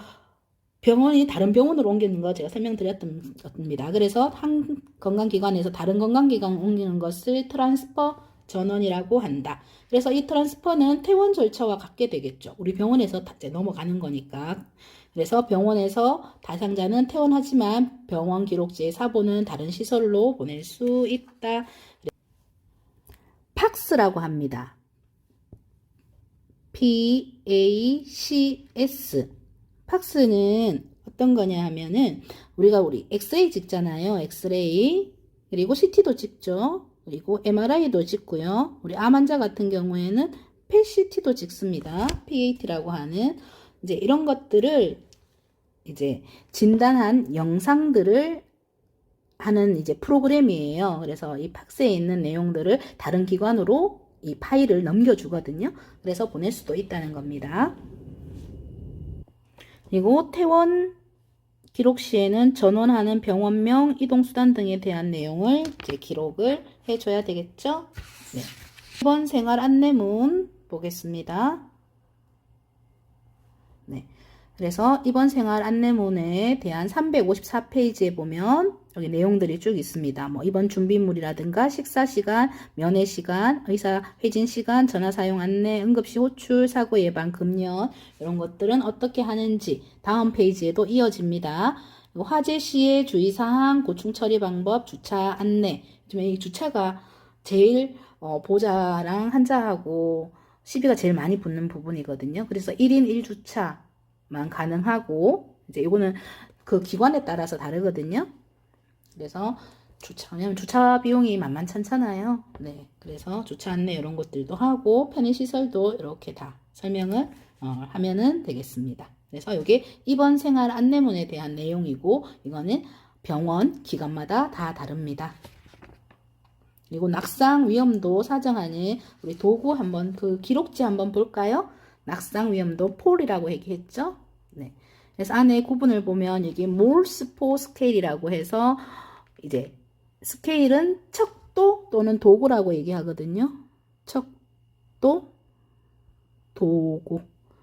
병원이 다른 병원으로 옮기는 거 제가 설명드렸던 겁니다. 그래서 한 건강기관에서 다른 건강기관 옮기는 것을 트랜스퍼 전원이라고 한다. 그래서 이 트랜스퍼는 퇴원 절차와 같게 되겠죠. 우리 병원에서 이제 넘어가는 거니까. 그래서 병원에서 대상자는 퇴원하지만 병원 기록지의 사본은 다른 시설로 보낼 수 있다. 팍스라고 합니다. PACS. 팍스는 어떤 거냐 하면은 우리 엑스레이 찍잖아요. 엑스레이. 그리고 CT도 찍죠. 그리고 MRI도 찍고요. 우리 암 환자 같은 경우에는 PET-CT도 찍습니다. PAT라고 하는 이제 이런 것들을 이제 진단한 영상들을 하는 이제 프로그램이에요. 그래서 이 팍스에 있는 내용들을 다른 기관으로 이 파일을 넘겨주거든요. 그래서 보낼 수도 있다는 겁니다. 그리고 퇴원 기록 시에는 전원하는 병원명, 이동수단 등에 대한 내용을 이제 기록을 해줘야 되겠죠. 네. 2번 생활 안내문 보겠습니다. 네. 그래서 이번 생활 안내문에 대한 354페이지에 보면 여기 내용들이 쭉 있습니다. 뭐 이번 준비물이라든가 식사 시간, 면회 시간, 의사 회진 시간, 전화 사용 안내, 응급시 호출, 사고 예방, 금연 이런 것들은 어떻게 하는지 다음 페이지에도 이어집니다. 그리고 화재 시의 주의사항, 고충 처리 방법, 주차 안내. 요즘에 이 주차가 제일 보호자랑 환자하고 시비가 제일 많이 붙는 부분이거든요. 그래서 1인 1주차만 가능하고, 이제 이거는 그 기관에 따라서 다르거든요. 그래서 왜냐면 주차 비용이 만만찮잖아요. 네. 그래서 주차 안내 이런 것들도 하고, 편의시설도 이렇게 다 설명을 하면은 되겠습니다. 그래서 이게 입원 생활 안내문에 대한 내용이고, 이거는 병원, 기관마다 다 다릅니다. 그리고 낙상 위험도 사정하는 우리 도구 한번 그 기록지 한번 볼까요? 낙상 위험도 폴이라고 얘기했죠? 네. 그래서 안에 구분을 보면 이게 몰스포 스케일이라고 해서 이제 스케일은 척도 또는 도구라고 얘기하거든요. 척도, 도구.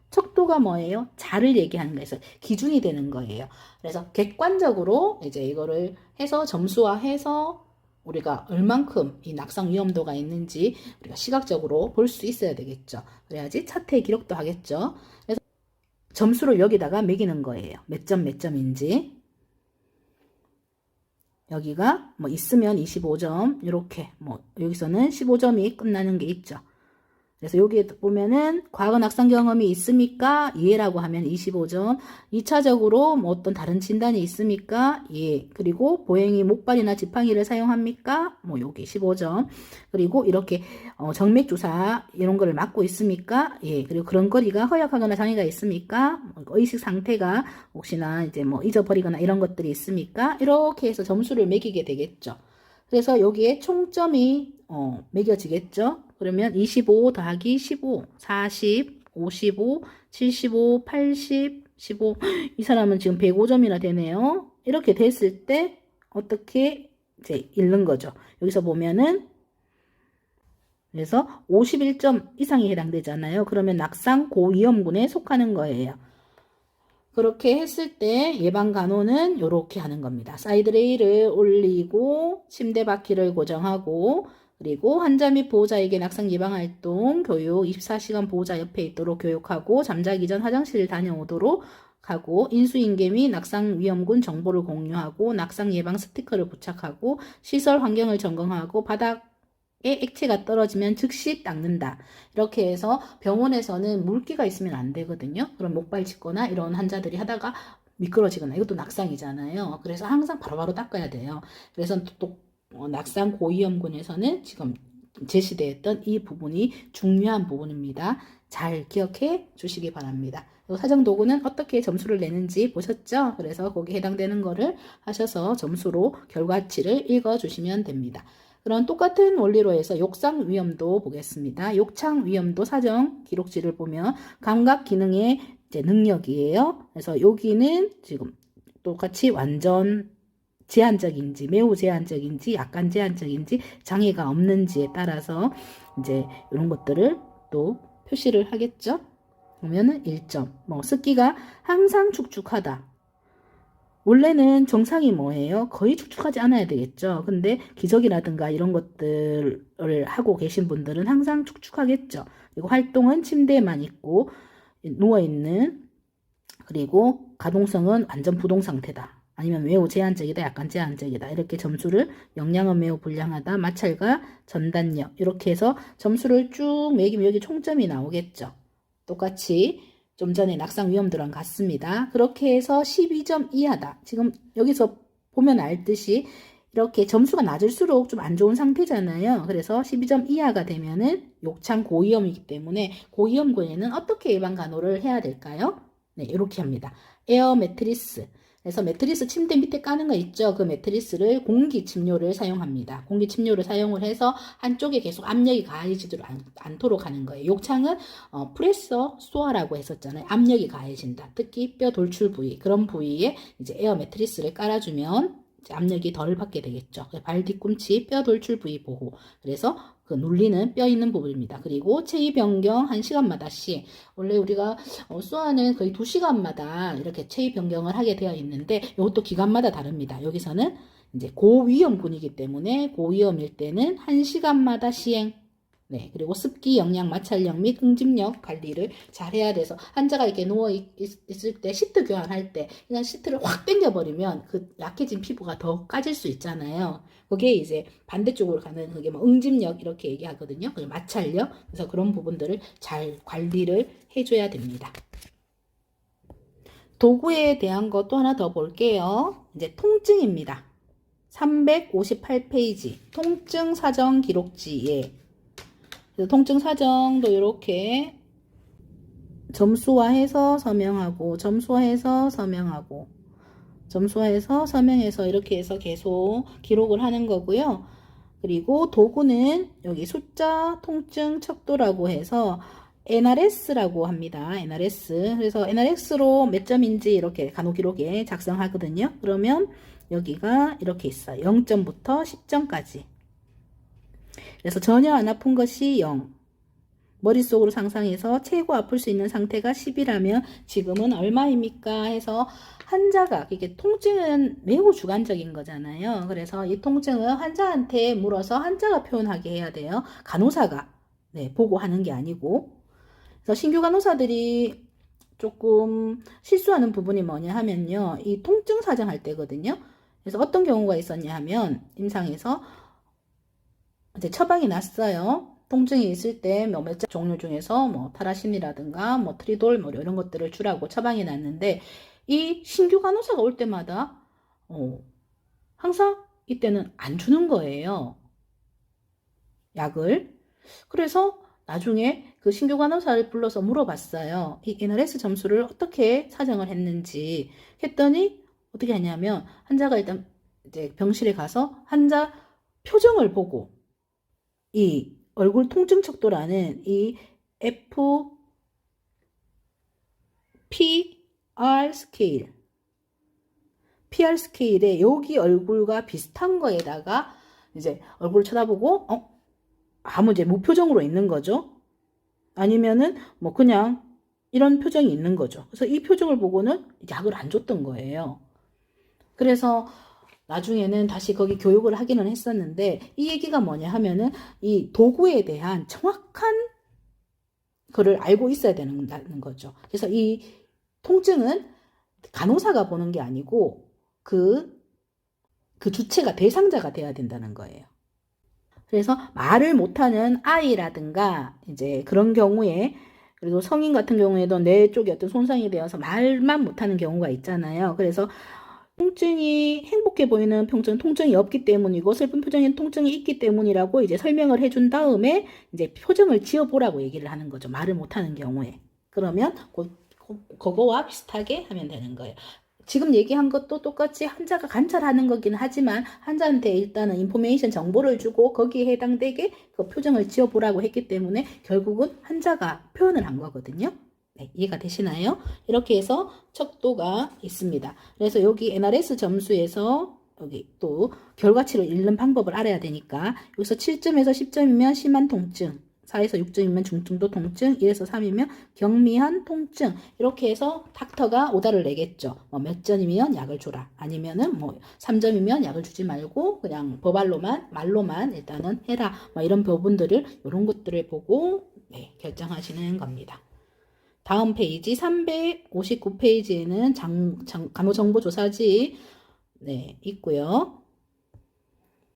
척도가 뭐예요? 자를 얘기하는 거에서 기준이 되는 거예요. 그래서 객관적으로 이제 이거를 해서 점수화해서 우리가 얼만큼 이 낙상 위험도가 있는지 우리가 시각적으로 볼 수 있어야 되겠죠. 그래야지 차트에 기록도 하겠죠. 그래서 점수를 여기다가 매기는 거예요. 몇 점 몇 점인지. 여기가 뭐 있으면 25점 이렇게 뭐 여기서는 15점이 끝나는 게 있죠. 그래서 여기에 보면은 과거 낙상 경험이 있습니까? 예라고 하면 25점. 2차적으로 뭐 어떤 다른 진단이 있습니까? 예. 그리고 보행이 목발이나 지팡이를 사용합니까? 뭐 여기 15점. 그리고 이렇게 정맥 주사 이런 거를 맞고 있습니까? 예. 그리고 그런 거리가 허약하거나 장애가 있습니까? 의식 상태가 혹시나 이제 뭐 잊어버리거나 이런 것들이 있습니까? 이렇게 해서 점수를 매기게 되겠죠. 그래서 여기에 총점이 매겨지겠죠. 그러면 25 더하기 15, 40, 55, 75, 80, 15. 이 사람은 지금 105점이나 되네요. 이렇게 됐을 때 어떻게 이제 읽는 거죠. 여기서 보면은 그래서 51점 이상이 해당되잖아요. 그러면 낙상 고위험군에 속하는 거예요. 그렇게 했을 때 예방간호는 이렇게 하는 겁니다. 사이드 레일을 올리고 침대 바퀴를 고정하고 그리고 환자 및 보호자에게 낙상 예방활동 교육 24시간 보호자 옆에 있도록 교육하고 잠자기 전 화장실 다녀오도록 하고 인수인계 및 낙상 위험군 정보를 공유하고 낙상 예방 스티커를 부착하고 시설 환경을 점검하고 바닥 액체가 떨어지면 즉시 닦는다. 이렇게 해서 병원에서는 물기가 있으면 안 되거든요. 그럼 목발 짚거나 이런 환자들이 하다가 미끄러지거나 이것도 낙상이잖아요. 그래서 항상 바로바로 닦아야 돼요. 그래서 또 낙상 고위험군에서는 지금 제시되었던 이 부분이 중요한 부분입니다. 잘 기억해 주시기 바랍니다. 사정도구는 어떻게 점수를 내는지 보셨죠? 그래서 거기에 해당되는 거를 하셔서 점수로 결과치를 읽어 주시면 됩니다. 그런 똑같은 원리로 해서 욕상 위험도 보겠습니다. 욕창 위험도 사정 기록지를 보면 감각 기능의 이제 능력이에요. 그래서 여기는 지금 똑같이 완전 제한적인지 매우 제한적인지 약간 제한적인지 장애가 없는지에 따라서 이제 이런 것들을 또 표시를 하겠죠. 그러면은 1점. 뭐 습기가 항상 축축하다. 원래는 정상이 뭐예요? 거의 축축하지 않아야 되겠죠. 근데 기저귀라든가 이런 것들을 하고 계신 분들은 항상 축축하겠죠. 그리고 활동은 침대에만 있고 누워있는 그리고 가동성은 완전 부동 상태다. 아니면 매우 제한적이다, 약간 제한적이다. 이렇게 점수를 영양은 매우 불량하다, 마찰과 전단력 이렇게 해서 점수를 쭉 매기면 여기 총점이 나오겠죠. 똑같이 좀 전에 낙상 위험도랑 같습니다. 그렇게 해서 12점 이하다. 지금 여기서 보면 알듯이 이렇게 점수가 낮을수록 좀 안 좋은 상태잖아요. 그래서 12점 이하가 되면은 욕창 고위험이기 때문에 고위험군에는 어떻게 예방 간호를 해야 될까요? 네, 이렇게 합니다. 에어 매트리스. 그래서 매트리스 침대 밑에 까는 거 있죠? 그 매트리스를 공기 침료를 사용합니다. 공기 침료를 사용을 해서 한쪽에 계속 압력이 가해지도록 않도록 하는 거예요. 욕창은 프레서 소어라고 했었잖아요. 압력이 가해진다. 특히 뼈 돌출 부위, 그런 부위에 이제 에어 매트리스를 깔아주면 이제 압력이 덜 받게 되겠죠. 발 뒤꿈치 뼈 돌출 부위 보호. 그래서 그 눌리는 뼈 있는 부분입니다. 그리고 체위 변경 1시간마다씩, 원래 우리가 수아는 거의 2시간마다 이렇게 체위 변경을 하게 되어 있는데 이것도 기간마다 다릅니다. 여기서는 이제 고위험군이기 때문에 고위험일 때는 1시간마다 시행. 네, 그리고 습기, 영양, 마찰력 및 응집력 관리를 잘 해야 돼서 환자가 이렇게 누워 있을 때 시트 교환할 때 그냥 시트를 확 당겨버리면 그 약해진 피부가 더 까질 수 있잖아요. 그게 이제 반대쪽으로 가는 그게 뭐 응집력 이렇게 얘기하거든요. 그리고 마찰력. 그래서 그런 부분들을 잘 관리를 해줘야 됩니다. 도구에 대한 거 또 하나 더 볼게요. 이제 통증입니다. 358페이지 통증 사정 기록지에 통증 사정도 이렇게 점수화해서 서명하고 점수화해서 서명하고 점수화해서 서명해서 이렇게 해서 계속 기록을 하는 거고요. 그리고 도구는 여기 숫자 통증 척도라고 해서 NRS라고 합니다. NRS. 그래서 NRS로 몇 점인지 이렇게 간호기록에 작성하거든요. 그러면 여기가 이렇게 있어요. 0점부터 10점까지. 그래서 전혀 안 아픈 것이 0. 머릿속으로 상상해서 최고 아플 수 있는 상태가 10이라면 지금은 얼마입니까? 해서 환자가, 이게 통증은 매우 주관적인 거잖아요. 그래서 이 통증은 환자한테 물어서 환자가 표현하게 해야 돼요. 간호사가 보고 하는 게 아니고. 그래서 신규 간호사들이 조금 실수하는 부분이 뭐냐 하면요. 이 통증 사정할 때거든요. 그래서 어떤 경우가 있었냐 하면 임상에서 이제 처방이 났어요. 통증이 있을 때 몇 종류 중에서 뭐 타라신이라든가 뭐 트리돌 뭐 이런 것들을 주라고 처방이 났는데 이 신규 간호사가 올 때마다 항상 이때는 안 주는 거예요. 약을. 그래서 나중에 그 신규 간호사를 불러서 물어봤어요. 이 NRS 점수를 어떻게 사정을 했는지 했더니 어떻게 하냐면 환자가 일단 이제 병실에 가서 환자 표정을 보고 이 얼굴 통증 척도라는 이 FPR 스케일, PR 스케일에 여기 얼굴과 비슷한 거에다가 이제 얼굴 쳐다보고 아무 이제 무표정으로 있는 거죠. 아니면은 뭐 그냥 이런 표정이 있는 거죠. 그래서 이 표정을 보고는 약을 안 줬던 거예요. 그래서 나중에는 다시 거기 교육을 하기는 했었는데 이 얘기가 뭐냐 하면은 이 도구에 대한 정확한 거를 알고 있어야 되는 거죠. 그래서 이 통증은 간호사가 보는 게 아니고 그 주체가 대상자가 돼야 된다는 거예요. 그래서 말을 못하는 아이라든가 이제 그런 경우에, 그리고 성인 같은 경우에도 뇌 쪽에 어떤 손상이 되어서 말만 못하는 경우가 있잖아요. 그래서 통증이 행복해 보이는 통증이 없기 때문이고 슬픈 표정인 통증이 있기 때문이라고 이제 설명을 해준 다음에 이제 표정을 지어보라고 얘기를 하는 거죠. 말을 못하는 경우에. 그러면 그거와 비슷하게 하면 되는 거예요. 지금 얘기한 것도 똑같이 환자가 관찰하는 거긴 하지만 환자한테 일단은 인포메이션 정보를 주고 거기에 해당되게 그 표정을 지어보라고 했기 때문에 결국은 환자가 표현을 한 거거든요. 네, 이해가 되시나요? 이렇게 해서 척도가 있습니다. 그래서 여기 NRS 점수에서 여기 또 결과치를 읽는 방법을 알아야 되니까 여기서 7점에서 10점이면 심한 통증, 4에서 6점이면 중증도 통증, 1에서 3이면 경미한 통증, 이렇게 해서 닥터가 오다를 내겠죠. 몇 점이면 약을 주라, 아니면은 뭐 3점이면 약을 주지 말고 그냥 버발로만 말로만 일단은 해라, 이런 부분들을, 이런 것들을 보고 결정하시는 겁니다. 다음 페이지 359페이지에는 간호정보조사지 있고요.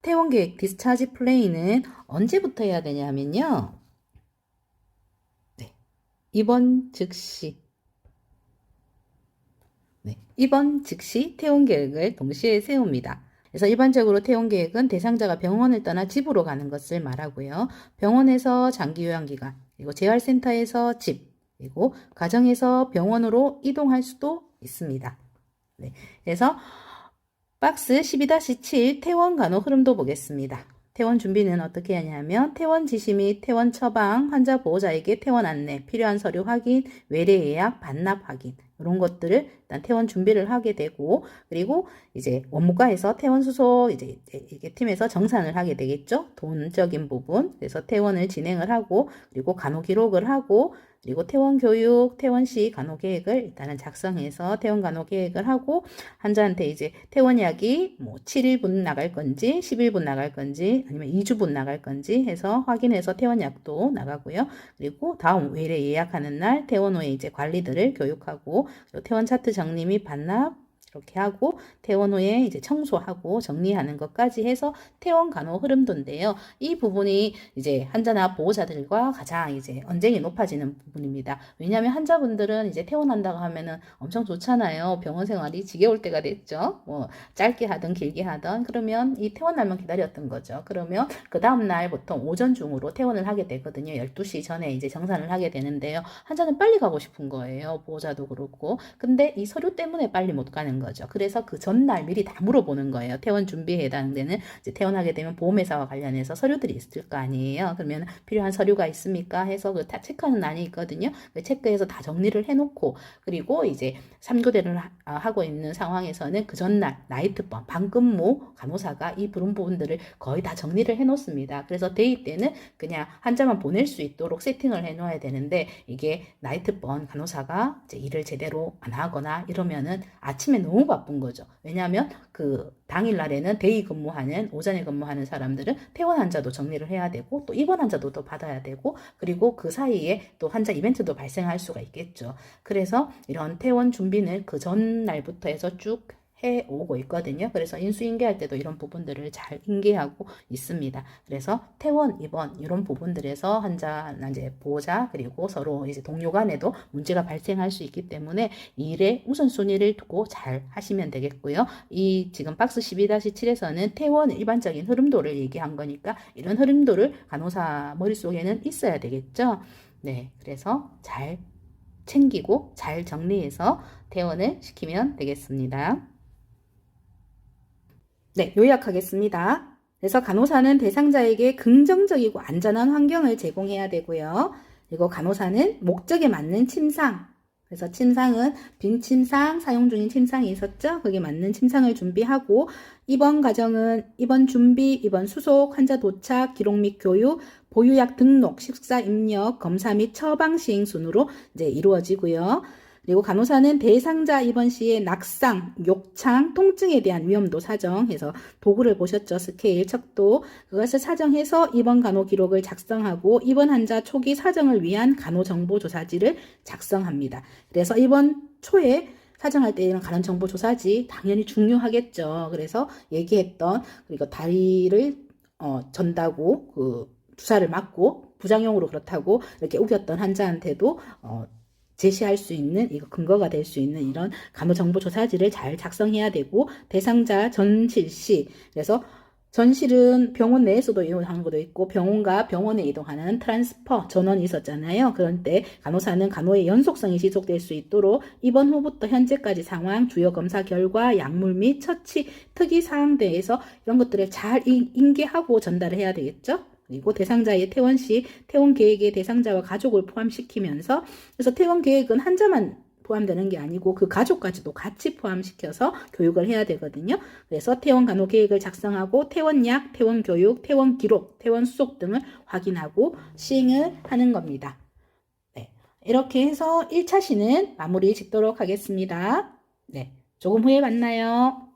퇴원계획 디스차지 플레이는 언제부터 해야 되냐면요. 입원 즉시. 입원 즉시 퇴원계획을 동시에 세웁니다. 그래서 일반적으로 퇴원계획은 대상자가 병원을 떠나 집으로 가는 것을 말하고요. 병원에서 장기요양기간, 그리고 재활센터에서 집, 그리고 가정에서 병원으로 이동할 수도 있습니다. 네. 그래서 박스 12-7 퇴원 간호 흐름도 보겠습니다. 퇴원 준비는 어떻게 하냐면 퇴원 지시 및 퇴원 처방, 환자 보호자에게 퇴원 안내, 필요한 서류 확인, 외래 예약, 반납 확인 이런 것들을 일단 퇴원 준비를 하게 되고 그리고 이제 원무과에서 퇴원 수속 이제 이게 팀에서 정산을 하게 되겠죠. 돈적인 부분. 그래서 퇴원을 진행을 하고 그리고 간호 기록을 하고 그리고 퇴원 교육, 퇴원 시 간호 계획을 일단은 작성해서 퇴원 간호 계획을 하고 환자한테 이제 퇴원약이 뭐 7일분 나갈 건지 10일분 나갈 건지 아니면 2주분 나갈 건지 해서 확인해서 퇴원약도 나가고요. 그리고 다음 외래 예약하는 날 퇴원 후에 이제 관리들을 교육하고 퇴원 차트 정리 및 반납 이렇게 하고 퇴원 후에 이제 청소하고 정리하는 것까지 해서 퇴원 간호 흐름도인데요. 이 부분이 이제 환자나 보호자들과 가장 이제 언쟁이 높아지는 부분입니다. 왜냐하면 환자분들은 이제 퇴원한다고 하면은 엄청 좋잖아요. 병원 생활이 지겨울 때가 됐죠. 뭐 짧게 하든 길게 하든 그러면 이 퇴원 날만 기다렸던 거죠. 그러면 그 다음 날 보통 오전 중으로 퇴원을 하게 되거든요. 12시 전에 이제 정산을 하게 되는데요. 환자는 빨리 가고 싶은 거예요. 보호자도 그렇고. 근데 이 서류 때문에 빨리 못 가는 거죠. 그래서 그 전날 미리 다 물어보는 거예요. 퇴원 준비에 해당되는 이제 퇴원하게 되면 보험회사와 관련해서 서류들이 있을 거 아니에요. 그러면 필요한 서류가 있습니까? 해서 그 다 체크하는 난이 있거든요. 그 체크해서 다 정리를 해놓고 그리고 이제 3교대를 하고 있는 상황에서는 그 전날 나이트밤 밤근무 간호사가 이 부분들을 거의 다 정리를 해놓습니다. 그래서 데이 때는 그냥 환자만 보낼 수 있도록 세팅을 해놓아야 되는데 이게 나이트밤 간호사가 이제 일을 제대로 안 하거나 이러면은 아침에 너무 바쁜 거죠. 왜냐하면 그 당일날에는 데이 근무하는 오전에 근무하는 사람들은 퇴원 환자도 정리를 해야 되고 또 입원 환자도 또 받아야 되고 그리고 그 사이에 또 환자 이벤트도 발생할 수가 있겠죠. 그래서 이런 퇴원 준비는 그 전날부터 해서 쭉 해오고 있거든요. 그래서 인수인계할 때도 이런 부분들을 잘 인계하고 있습니다. 그래서 퇴원, 입원 이런 부분들에서 환자, 이제 보호자 그리고 서로 이제 동료 간에도 문제가 발생할 수 있기 때문에 일에 우선순위를 두고 잘 하시면 되겠고요. 이 지금 박스 12-7에서는 퇴원 일반적인 흐름도를 얘기한 거니까 이런 흐름도를 간호사 머릿속에는 있어야 되겠죠. 네, 그래서 잘 챙기고 잘 정리해서 퇴원을 시키면 되겠습니다. 네, 요약하겠습니다. 그래서 간호사는 대상자에게 긍정적이고 안전한 환경을 제공해야 되고요. 그리고 간호사는 목적에 맞는 침상, 그래서 침상은 빈 침상, 사용 중인 침상이 있었죠. 거기에 맞는 침상을 준비하고 입원 과정은 입원 준비, 입원 수속, 환자 도착, 기록 및 교육, 보유약 등록, 식사 입력, 검사 및 처방 시행 순으로 이제 이루어지고요. 그리고 간호사는 대상자 입원 시에 낙상, 욕창, 통증에 대한 위험도 사정해서 도구를 보셨죠. 스케일, 척도 그것을 사정해서 입원 간호 기록을 작성하고 입원 환자 초기 사정을 위한 간호정보조사지를 작성합니다. 그래서 입원 초에 사정할 때 이런 간호정보조사지 당연히 중요하겠죠. 그래서 얘기했던 그리고 다리를 전다고 그 주사를 맞고 부작용으로 그렇다고 이렇게 우겼던 환자한테도 제시할 수 있는 이거 근거가 될 수 있는 이런 간호정보조사지를 잘 작성해야 되고 대상자 전실 시 그래서 전실은 병원 내에서도 이용하는 것도 있고 병원과 병원에 이동하는 트랜스퍼 전원이 있었잖아요. 그런 때 간호사는 간호의 연속성이 지속될 수 있도록 입원 후부터 현재까지 상황, 주요 검사 결과, 약물 및 처치, 특이사항 대해서 이런 것들을 잘 인계하고 전달을 해야 되겠죠. 그리고 대상자의 퇴원 시 퇴원 계획에 대상자와 가족을 포함시키면서 그래서 퇴원 계획은 환자만 포함되는 게 아니고 그 가족까지도 같이 포함시켜서 교육을 해야 되거든요. 그래서 퇴원 간호 계획을 작성하고 퇴원약, 퇴원 교육, 퇴원 기록, 퇴원 수속 등을 확인하고 시행을 하는 겁니다. 네, 이렇게 해서 1차 시는 마무리 짓도록 하겠습니다. 네, 조금 후에 만나요.